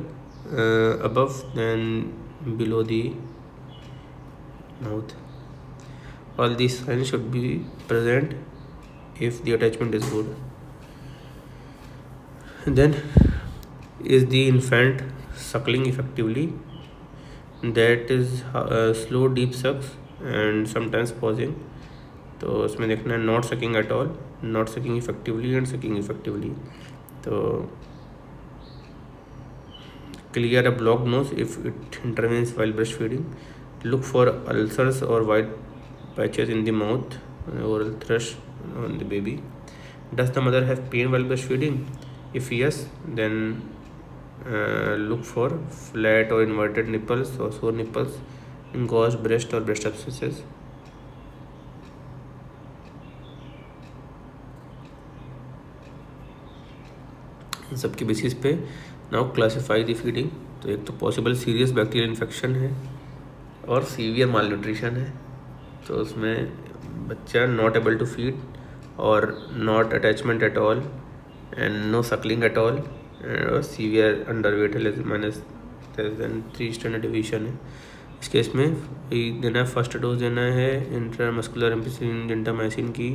above than below the mouth. All these signs should be present if the attachment is good. Then, is the infant suckling effectively? That is slow deep sucks and sometimes pausing. तो उसमें देखना है not sucking at all, not sucking effectively and sucking effectively. तो clear a block nose if it intervenes while breast feeding, look for ulcers और white patches in the mouth, oral thrush on the baby. Does the mother have pain while breastfeeding? If yes, then look for flat or inverted nipples or sore nipples, engorged breast or breast abscesses. इन सब के basis पे now classify the feeding. तो एक तो possible serious bacterial infection है और severe माल nutrition है, तो उसमें बच्चा नॉट एबल टू फीड और not attachment at all and no suckling at all और सीवियर अंडरवेट है माइनस -3 स्टैंडर्ड डिवीजन है। इस केस में देना है फर्स्ट डोज देना है इंट्रामस्कुलर एम्पिसिलिन जेंटामाइसिन की,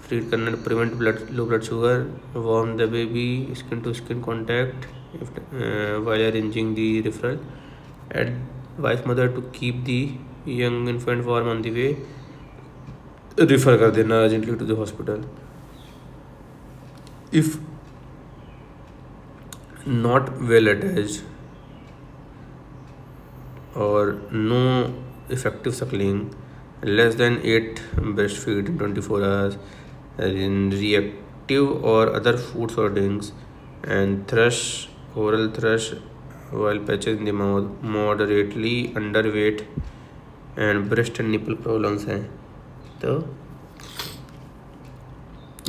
ट्रीट करना है prevent low blood sugar, warm the baby, skin to skin contact while arranging the referral, advise mother to keep the young infant warm on the way, refer कर देना urgently to the hospital. If not well attached or no effective suckling, less than 8 breastfeed in 24 hours, in reactive or other foods or drinks, and thrush, oral thrush while patches in the mouth, moderately underweight and breast and nipple problems हैं, तो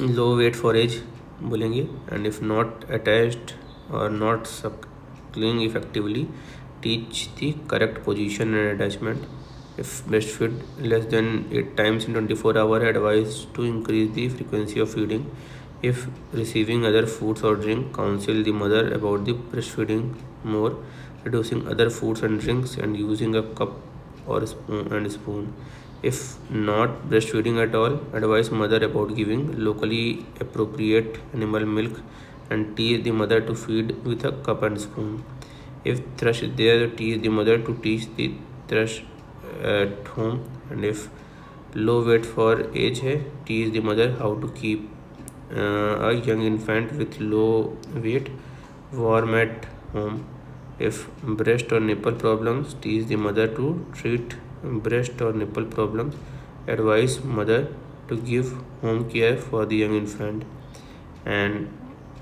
लो weight for as बोलेंगे, and if not attached और not suckling effectively, teach the correct position and attachment. If breastfed less than 8 times in 24 hours, advise to increase the frequency of feeding. If receiving other foods or drink, counsel the mother about the breastfeeding more, reducing other foods and drinks, and using a cup or spoon. If not breastfeeding at all, advise mother about giving locally appropriate animal milk and teach the mother to feed with a cup and spoon. If thrush is there, teach the mother to teach the thrush at home. And if low weight for age है, teach the mother how to keep a young infant with low weight warm at home. If breast or nipple problems, teach the mother to treat breast or nipple problems. Advise mother to give home care for the young infant, and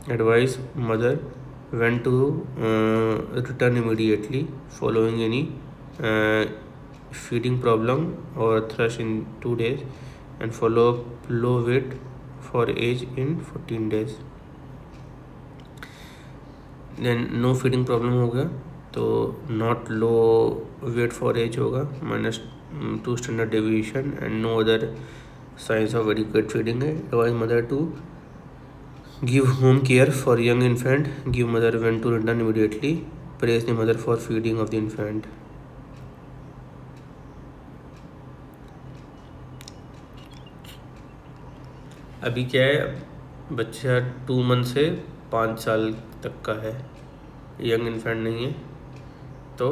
advise mother when to return immediately following any feeding problem or thrush in 2 days, and follow up low weight for age in 14 days. Then no feeding problem होगा तो not low weight for age होगा, -2 standard deviation, and no other signs of adequate feeding है. Advise mother to give home care for young infant, give mother when to return immediately, praise the mother for feeding of the infant. अभी क्या है, बच्चा 2 month से 5 साल तक का है, यंग इन्फेंट नहीं है, तो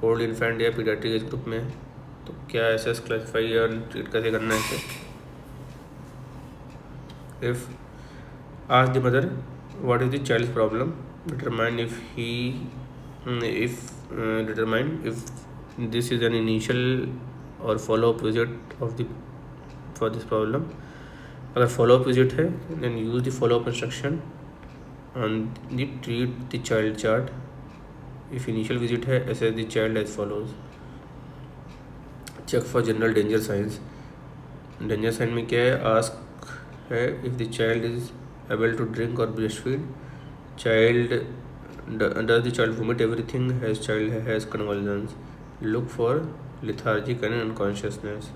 ओल्ड इन्फेंट या पीडियाट्रिक एज ग्रुप में है. तो क्या एसएस क्लासीफाई और ट्रीट कैसे करना है इसे. If ask the mother what is the child problem, determine if this is an initial और follow up visit of the for this problem. अगर फॉलो अप विजिट है then use the follow up instruction on the treat the child chart. If initial visit है, assess the child as follows. Check for general danger signs. Danger sign में क्या है, ask है if the child is able to drink or breastfeed, does the child vomit everything, child has convulsions, look for lethargic and unconsciousness.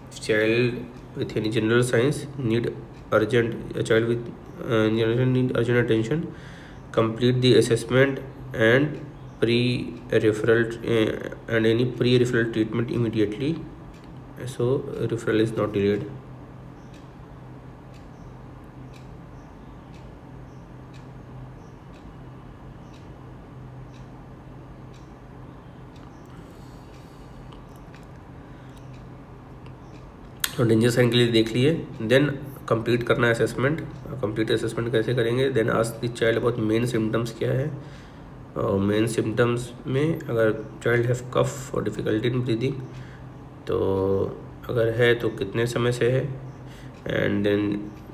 If child with any general signs need urgent attention, complete the assessment and any pre-referral treatment immediately, so referral is not delayed. तो danger sign के लिए देख लिए, then complete करना है assessment. Complete assessment कैसे करेंगे, then ask the child about main symptoms क्या है. और मेन सिम्टम्स में अगर चाइल्ड हैव कफ और डिफ़िकल्टी इन ब्रीदिंग, तो अगर है तो कितने समय से है, and then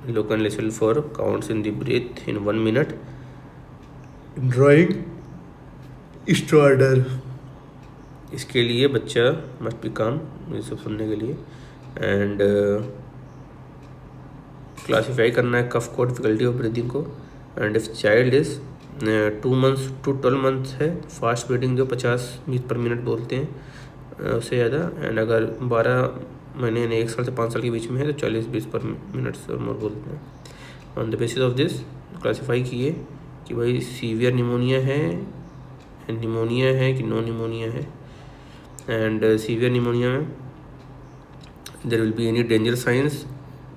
look and listen for counts in the breath in 1 minute. Drawing starter, इसके लिए बच्चा मस्ट बी काम, ये सब सुनने के लिए. एंड क्लासीफाई करना है कफ को, डिफिकल्टी ऑफ ब्रीदिंग को. And if child is 2 months to 12 months है, फास्ट ब्रीदिंग जो 50 बीट पर मिनट बोलते हैं उससे ज़्यादा. एंड अगर 12 महीने यानी 1 साल से 5 साल के बीच में है तो 40 बीट पर मिनट से मोर बोलते हैं. On the basis of this classify किए कि भाई सीवियर निमोनिया है कि नो निमोनिया है. एंड सीवियर निमोनिया में there will be any danger signs,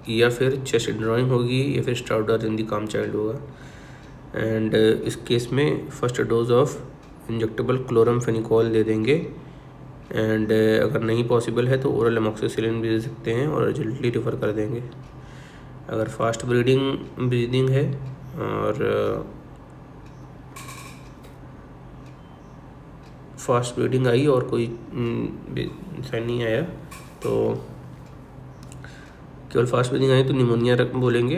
या फिर चेस्ट ड्राइंग होगी, या फिर स्टाउडर इन दी काम चाइल्ड होगा. एंड इस केस में first dose of injectable chloramphenicol दे देंगे. एंड अगर नहीं पॉसिबल है तो ओरल एमॉक्सिसिलिन भी दे सकते हैं और अर्जेंटली रेफ़र कर देंगे. अगर फास्ट ब्रीदिंग है और फास्ट ब्रीडिंग आई और कोई साइन नहीं आया, तो केवल फास्ट ब्रीदिंग आई तो निमोनिया बोलेंगे,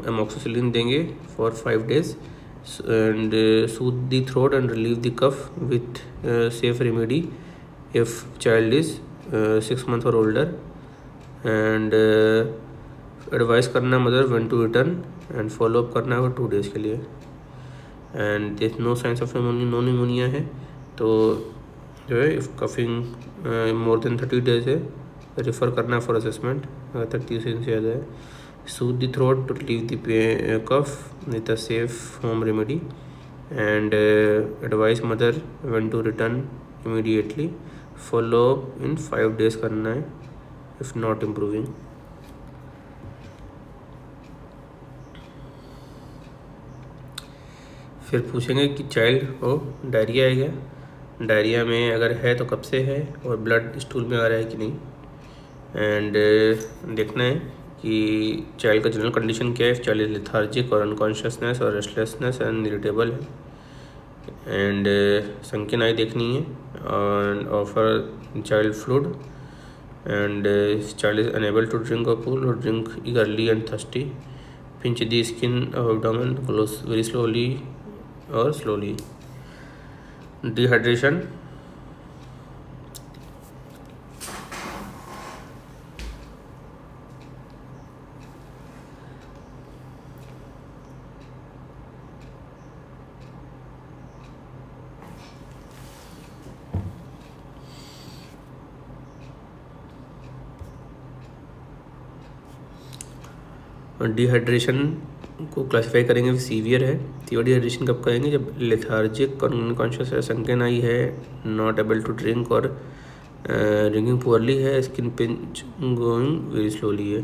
एमॉक्सिसिलिन देंगे for 5 days and soothe the throat and relieve the cough with safe remedy if child is 6 months और ओल्डर. एंड एडवाइस करना mother when to return and follow up करना है वो 2 days के लिए। And there no signs of pneumonia है तो जो है if coughing more than 30 days है रेफ़र करना फॉर असेसमेंट। अगर 30 दिन से ज़्यादा है सूद the throat to relieve the cough with a safe home remedy and advise mother when to return immediately. Follow up in 5 days करना है इफ़ नॉट इम्प्रूविंग। फिर पूछेंगे कि चाइल्ड को डायरिया है क्या, डायरिया में अगर है तो कब से है और ब्लड स्टूल में आ रहा है कि नहीं। एंड देखना है कि चाइल्ड का जनरल कंडीशन क्या है, चाइल्ड इज लेथार्जिक और अनकॉन्शियसनेस और रेस्टलेसनेस एंड इरिटेबल है। एंड संकीन आई देखनी है और offer child fluid and child is unable to drink और पूल और drink eagerly and thirsty. Pinch the skin of abdomen very slowly और slowly. Dehydration dehydration को classify करेंगे severe है। तो डिहाइड्रेशन कब करेंगे, जब लेथार्जिक और अनकॉन्शियस है, संकेन आई है, नॉट एबल टू ड्रिंक और ड्रिंकिंग पुअरली है, skin pinch going very slowly है।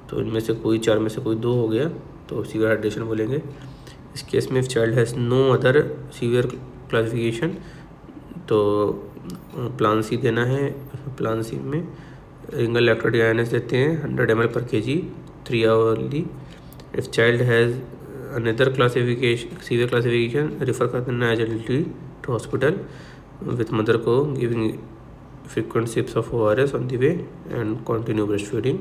तो इनमें से कोई 4 में से कोई 2 हो गया तो सीवियर हाइड्रेशन बोलेंगे। इस केस में if child has no other severe classification तो प्लान सी देना है। प्लान सी में रिंगल इलेक्ट्रोड आयनस देते हैं 100 ml per kg 3 hourly। If child has another classification severe classification refer कर देना एजल्टी टू हॉस्पिटल विथ मदर को giving frequent sips of ORS on the way and continue breastfeeding.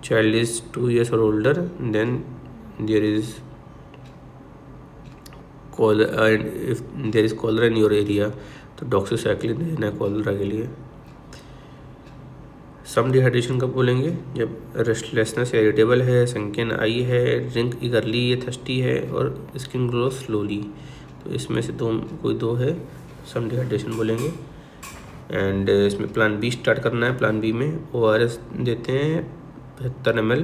Child is 2 years or older, then there is cholera, and if there is cholera in your area तो doxycycline देना है cholera के लिए। सम dehydration कब बोलेंगे, जब restlessness या irritable है, संकेन आई है, ड्रिंक ईगरली या थर्स्टी है और स्किन ग्लो स्लोली। तो इसमें से कोई 2 है, सम डिहाइड्रेशन बोलेंगे। एंड इसमें प्लान बी स्टार्ट करना है। प्लान बी में ORS देते हैं 75 ml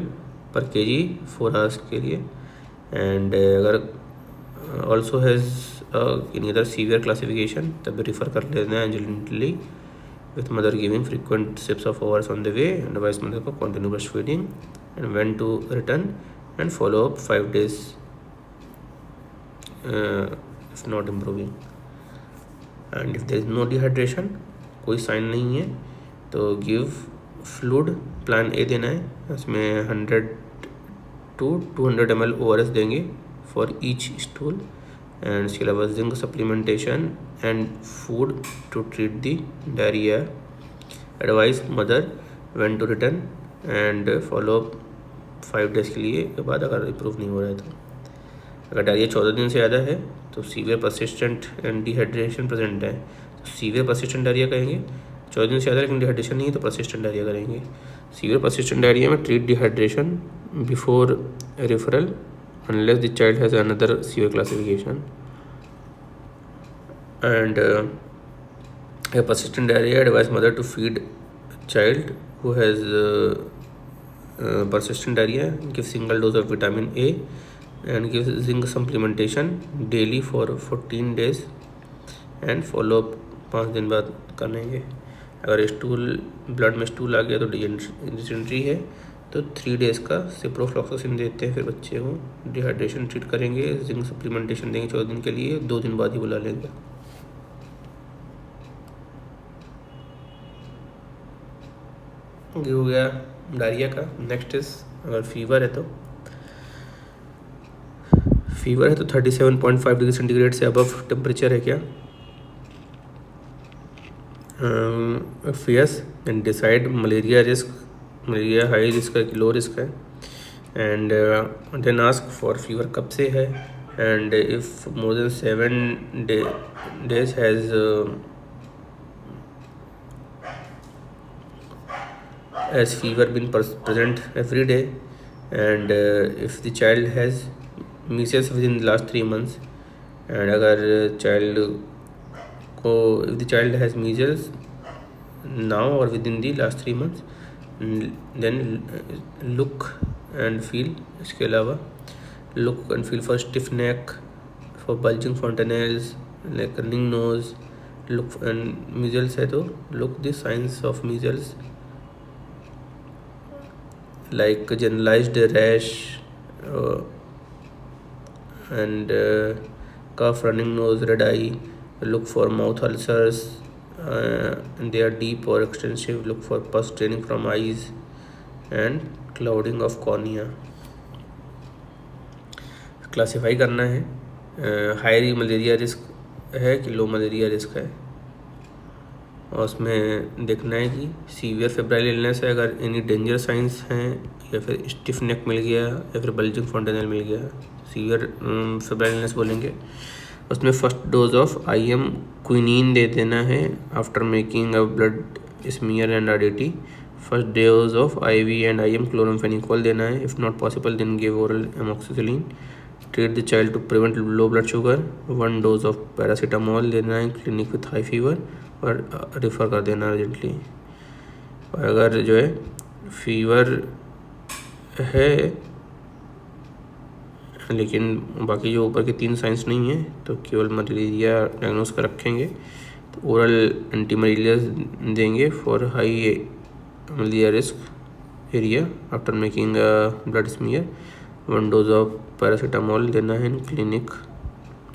पर kg 4 hours के लिए। एंड अगर also has in other severe classification तब रेफर कर लेना है gently with mother giving frequent sips of ORS on the way and advise mother को continue breast feeding and when to return and follow up 5 days if not improving. And if there is no dehydration, कोई sign नहीं है, तो give fluid plan A देना है। उसमें 100 to 200 ml ORS देंगे for each stool and इसके अलावा zinc supplementation and food to treat the diarrhoea. Advise mother when to return and follow up 5 days के लिए के बाद अगर इम्प्रूव नहीं हो रहा है तो। अगर डायरिया 14 दिन से ज़्यादा है तो severe persistent and dehydration present है तो सीवियर परसिस्टेंट डायरिया कहेंगे। 14 दिन से ज़्यादा लेकिन डिहाइड्रेशन नहीं है तो परसिस्टेंट डायरिया करेंगे। सीवियर परसिस्टेंट डायरिया में treat dehydration before referral unless the child has another severe classification. And persistent diarrhea, advise mother to feed child who has persistent diarrhea, give single dose of vitamin A and give zinc supplementation daily for 14 days and follow up 5 दिन बाद करेंगे। अगर stool blood में stool आ गया तो dysentery है तो 3 days का सिप्रोफ्लॉक्सासिन देते हैं। फिर बच्चे को डिहाइड्रेशन ट्रीट करेंगे, जिंक सप्लीमेंटेशन देंगे 14 दिन के लिए, 2 दिन बाद ही बुला लेंगे। ये हो गया डायरिया का। नेक्स्ट इज अगर फीवर है तो 37.5 डिग्री सेंटीग्रेड से अबव टेम्परेचर है क्या। Yes and decide malaria risk, malaria high risk है कि लो रिस्क है। And then ask for fever कब से है and if more than 7 days has as fever been present every day and if the child has measles within the last 3 months, and अगर child को if the child has measles now or within the last 3 months, then look and feel, इसके अलावा look and feel for stiff neck, for bulging fontanelles, like running nose. Look, and measles है तो look the signs of measles like generalized rash and cough, running nose, red eye. Look for mouth ulcers, and they are deep or extensive. Look for pus draining from eyes and clouding of cornea. Classify करना है, high malaria risk है कि लो malaria risk है, और उसमें देखना है कि सीवियर फेब्राइल इलनेस है, अगर एनी डेंजर साइंस हैं, या फिर स्टिफ नेक मिल गया, या फिर बल्जिंग फॉन्टेनल मिल गया, सीवियर फेब्राइल इलनेस बोलेंगे। उसमें first dose of IM quinine दे देना है after making a blood smear and RDT। First dose of IV and IM chloramphenicol देना है। If not possible then give oral amoxicillin. Treat the child to prevent low blood sugar. 1 dose of paracetamol देना है clinic with high fever, और refer कर देना urgently. और अगर जो है फीवर है लेकिन बाकी जो ऊपर के 3 साइंस नहीं है, तो केवल मलेरिया डायग्नोस कर रखेंगे, तो ओरल एंटी मलेरिया देंगे for high malaria risk area after making blood smear. 1 dose of paracetamol देना है in clinic,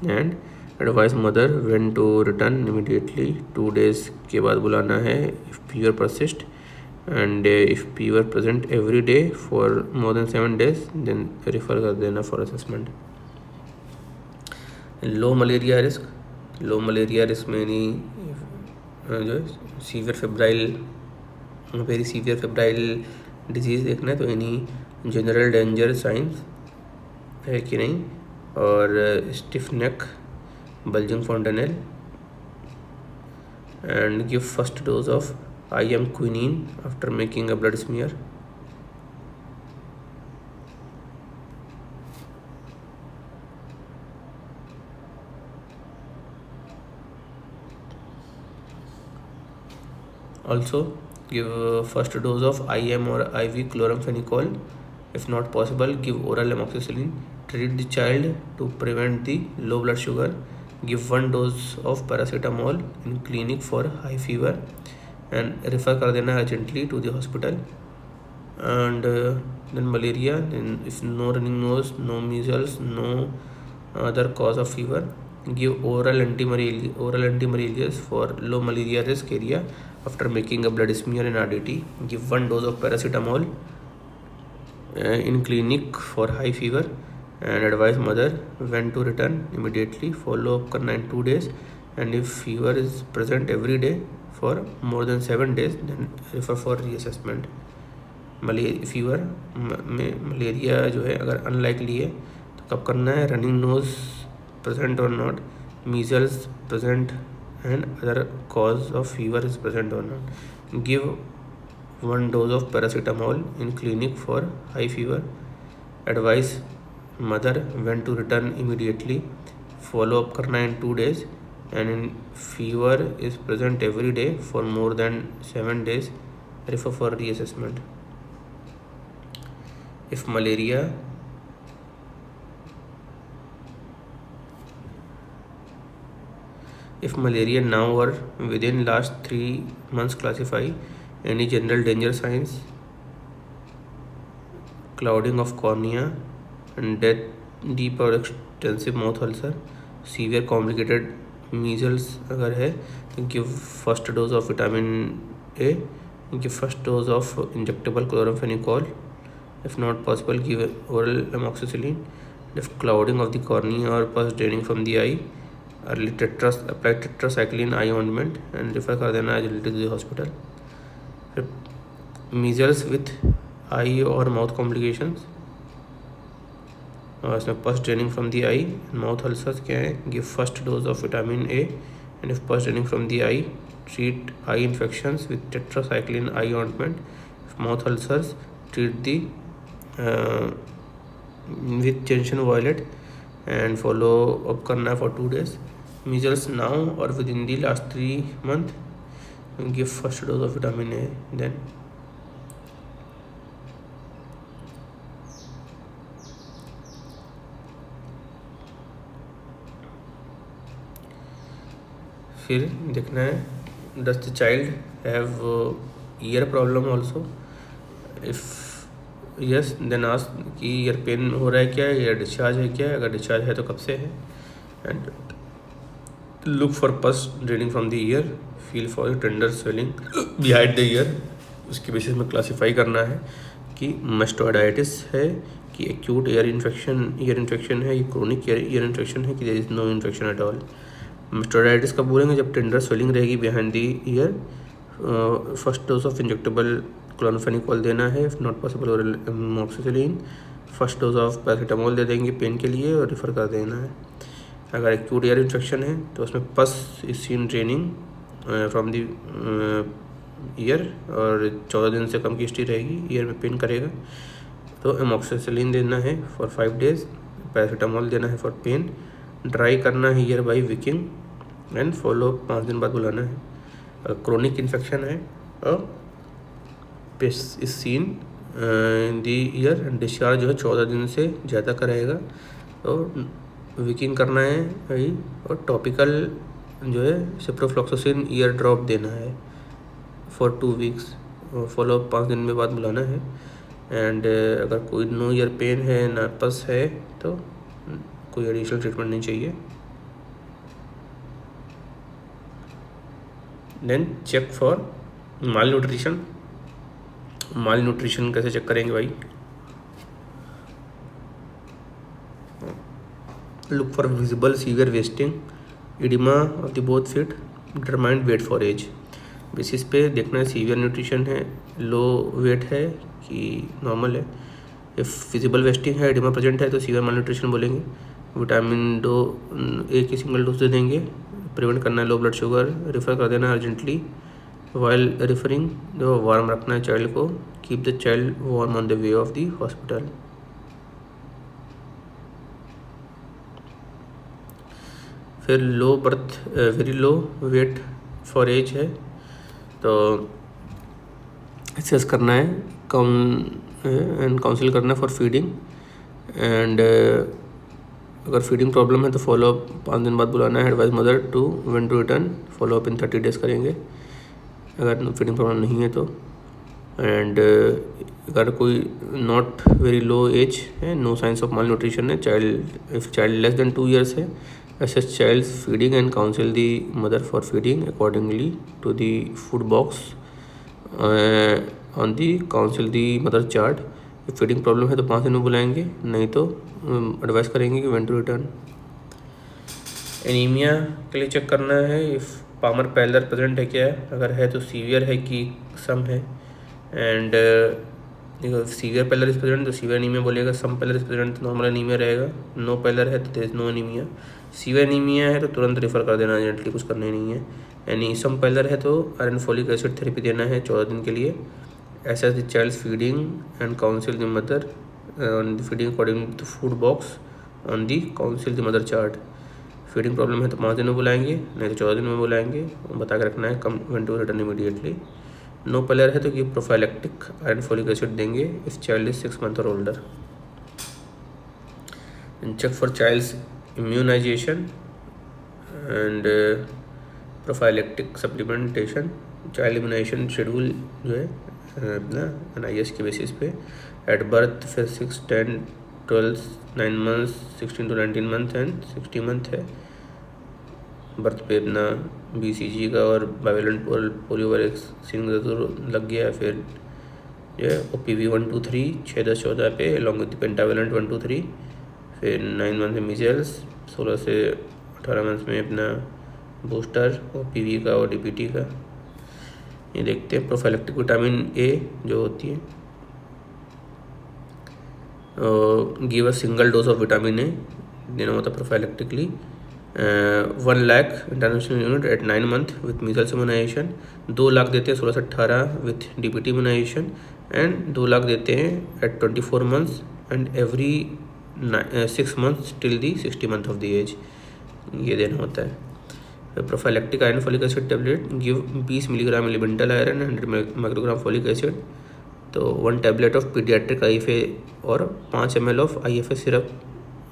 and advise mother when to return immediately. 2 days के बाद बुलाना है इफ़ fever persist, and if fever present every day for more than 7 days then refer कर देना for assessment. Low malaria risk में नहीं जो severe febrile very severe febrile disease देखना है, तो एनी जनरल डेंजर साइंस है कि नहीं, और stiff neck, bulging fontanelle, and give first dose of IM quinine after making a blood smear. Also give first dose of IM or IV chloramphenicol. If not possible, give oral amoxicillin. Treat the child to prevent the low blood sugar. Give 1 dose of paracetamol in clinic for high fever, and refer कर देना urgently to the hospital. And then malaria, then if no running nose, no measles, no other cause of fever, give oral antimalarials for low malaria risk area after making a blood smear and RDT. Give 1 dose of paracetamol in clinic for high fever, and advise mother when to return immediately. Follow up करना in 2 days, and if fever is present every day for more than 7 days then refer for reassessment. Fever में malaria जो है अगर unlikely है तो कब करना है? रनिंग नोज प्रेजेंट और not, measles present and other cause of fever is present और not. Give 1 dose of paracetamol in clinic for high fever. Advise mother when to return immediately. Follow up करना है in 2 days, and in fever is present every day for more than 7 days, refer for reassessment. If malaria now or within last 3 months, classify any general danger signs, clouding of cornea and death, deep or extensive mouth ulcer, severe complicated measles अगर है तो give first dose of vitamin A, give first dose of injectable chloramphenicol. If not possible give oral amoxicillin. If clouding of the cornea और pus draining from the eye, early apply tetracycline eye ointment and refer कर देना जल्दी to the hospital. Measles with eye और mouth complications, इसमें pus draining from the eye, mouth ulcers क्या है? Give first dose of vitamin A, and if pus draining from the eye, treat eye infections with tetracycline eye ointment. Mouth ulcers, treat the with gentian violet and follow up करना है for 2 days. Measles now और with in the last 3 months. Give first dose of vitamin A. Then फिर देखना है does the child have ear problem also. If yes then ask कि ear pain हो रहा है क्या, ईयर डिस्चार्ज है क्या, अगर डिस्चार्ज है तो कब से है. एंड लुक फॉर पस draining from the year. Feel for tender swelling behind the year. उसके बेसिस में क्लासीफाई करना है कि मास्टोइडाइटिस है, कि एक्यूट ईयर इन्फेक्शन है, ये क्रोनिक ईयर इन्फेक्शन है, कि there is no infection at all. Mastoiditis कब बोलेंगे, जब टेंडर स्वेलिंग रहेगी behind the ear. First dose of injectable chloramphenicol देना है, इफ नॉट पॉसिबल और amoxicillin. First dose of paracetamol दे देंगे पेन के लिए और रेफ़र कर देना है. अगर एक्यूट ईयर इन्फेक्शन है तो उसमें पस is seen draining from the year और 14 दिन से कम की हिस्ट्री रहेगी, ईयर में पेन करेगा तो अमोक्सिसिलिन देना है फॉर 5 days. पैरासीटामोल देना है फॉर पेन. ड्राई करना है ear by wicking and follow 5 दिन बाद बुलाना है. क्रोनिक इन्फेक्शन है और pus is seen in the ear. Discharge जो है 14 दिन से ज़्यादा का रहेगा तो विकिंग करना है भाई. और टॉपिकल जो है सिप्रोफ्लॉक्सासिन ईयर ड्रॉप देना है फॉर 2 weeks. फॉलो 5 दिन में बाद बुलाना है. एंड अगर कोई नो ईयर पेन है ना पस है तो कोई एडिशनल ट्रीटमेंट नहीं चाहिए. Then check for malnutrition कैसे चेक करेंगे भाई. Look for visible severe wasting, oedema of the both feet, determined weight for age. Basis पे देखना है सीवियर न्यूट्रिशन है, लो वेट है कि नॉर्मल है. इफ़ विजिबल वेस्टिंग है, इडिमा प्रेजेंट है तो सीवियर माल न्यूट्रिशन बोलेंगे. विटामिन ए की सिंगल डोज दे देंगे. प्रिवेंट करना है लो ब्लड शुगर. रेफ़र कर देना अर्जेंटली. वाइल रेफरिंग जो वार्म रखना है चाइल्ड को. Keep the child warm on the way of the hospital. फिर low birth very low weight for age है तो असेस करना है एंड काउंसिल करना है फॉर फीडिंग. एंड अगर फीडिंग प्रॉब्लम है तो फॉलो अप 5 दिन बाद बुलाना है. Advise mother to when to return. Follow up in 30 days करेंगे अगर फीडिंग प्रॉब्लम नहीं है तो. एंड अगर कोई नॉट वेरी लो एज है, no signs of malnutrition है, child if child less than 2 years है, assess child's feeding and counsel the mother for feeding accordingly to the food box. On the counsel the mother chart. if feeding problem है तो 5 दिन में बुलाएंगे, नहीं तो advice करेंगे कि when to return. एनीमिया के लिए चेक करना है इफ़ पामर पैलर प्रेजेंट है क्या है, अगर है तो सीवियर है कि सम है. And severe pallor is present तो सीवियर एनीमिया बोलेगा. सम पैलर इज प्रेजेंट तो नॉर्मल एनीमिया रहेगा. नो पैलर है तो there is no anaemia. Severe anaemia है तो तुरंत रेफर कर देना, अर्जेंटली कुछ करना ही नहीं है. यानी सम पैलर है तो आयरन फोलिक एसिड थेरेपी देना है 14 दिन के लिए. Assess the child's feeding and counsel the mother on the feeding according to food box on the counsel the mother chart. Feeding problem है तो 5 दिन में बुलाएंगे, नहीं तो 14 दिन में बुलाएंगे. बता के रखना है come when to return immediately. No pallor है तो कि प्रोफाइलेक्टिक आयरन फोलिक एसिड देंगे इफ चाइल्ड इज 6 months और older. Check for child's immunisation and prophylactic supplementation. Child immunisation schedule जो है अपना NIS के बेसिस पे एट बर्थ, फिर 6, 10, 12, 9 months, 16 to 19 month and 60 month है. बर्थ पे अपना BCG का और बाइवेलेंट पोलियो वैक्सीन का तो लग गया. फिर जो है OPV 1, 2, 3 6, 10, 14 पे अलॉन्ग विद पेंटावेलेंट 1, 2, 3. फिर 9 month में मीजल्स, 16 से 18 months में अपना बूस्टर OPV का और DPT का. ये देखते हैं प्रोफाइलेक्टिक विटामिन A जो होती है give a single dose of vitamin A देना होता है prophylactically. 1 lakh international unit at 9 month with measles immunisation. 2 lakh देते हैं 16 से 18 with DPT immunisation. And 2 lakh देते हैं at 24 months and every 6 months till the 60 month of the age, ये देना होता है। Prophylactic iron folic acid tablet give 20 milligram elemental iron 100 microgram folic acid, तो 1 टैबलेट ऑफ पीडियाट्रिक IFA और 5 ml of IFA syrup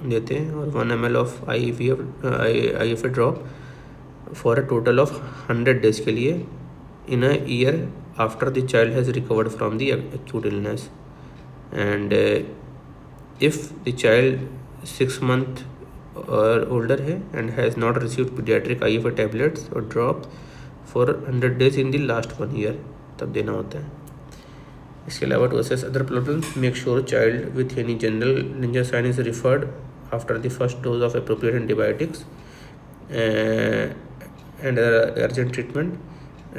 देते हैं और 1 ml of IFA drop for a total of 100 days के लिए in a year after the child has recovered from the acute illness. And if the child 6 month और older है and has not received pediatric IFA tablets और drop for 100 days in the last 1 year, तब देना होता है। इसके अलावा to assess other problems, make sure child with any general danger sign is referred after the first dose of appropriate antibiotics and urgent treatment.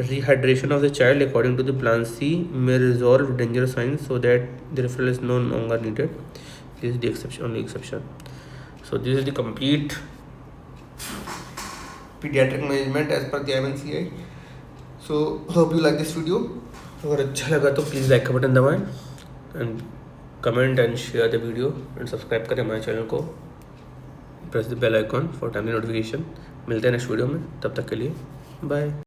Rehydration of the child according to the plan C may resolve danger signs so that the referral is no longer needed. This is the exception, only exception. So this is the complete pediatric management as per the IMNCI. So hope you like this video. अगर अच्छा लगा तो please like का button दबाएं and comment and share the video and subscribe करें हमारे channel को, press the bell icon for timely notification. मिलते हैं नेक्स्ट वीडियो में, तब तक के लिए बाय।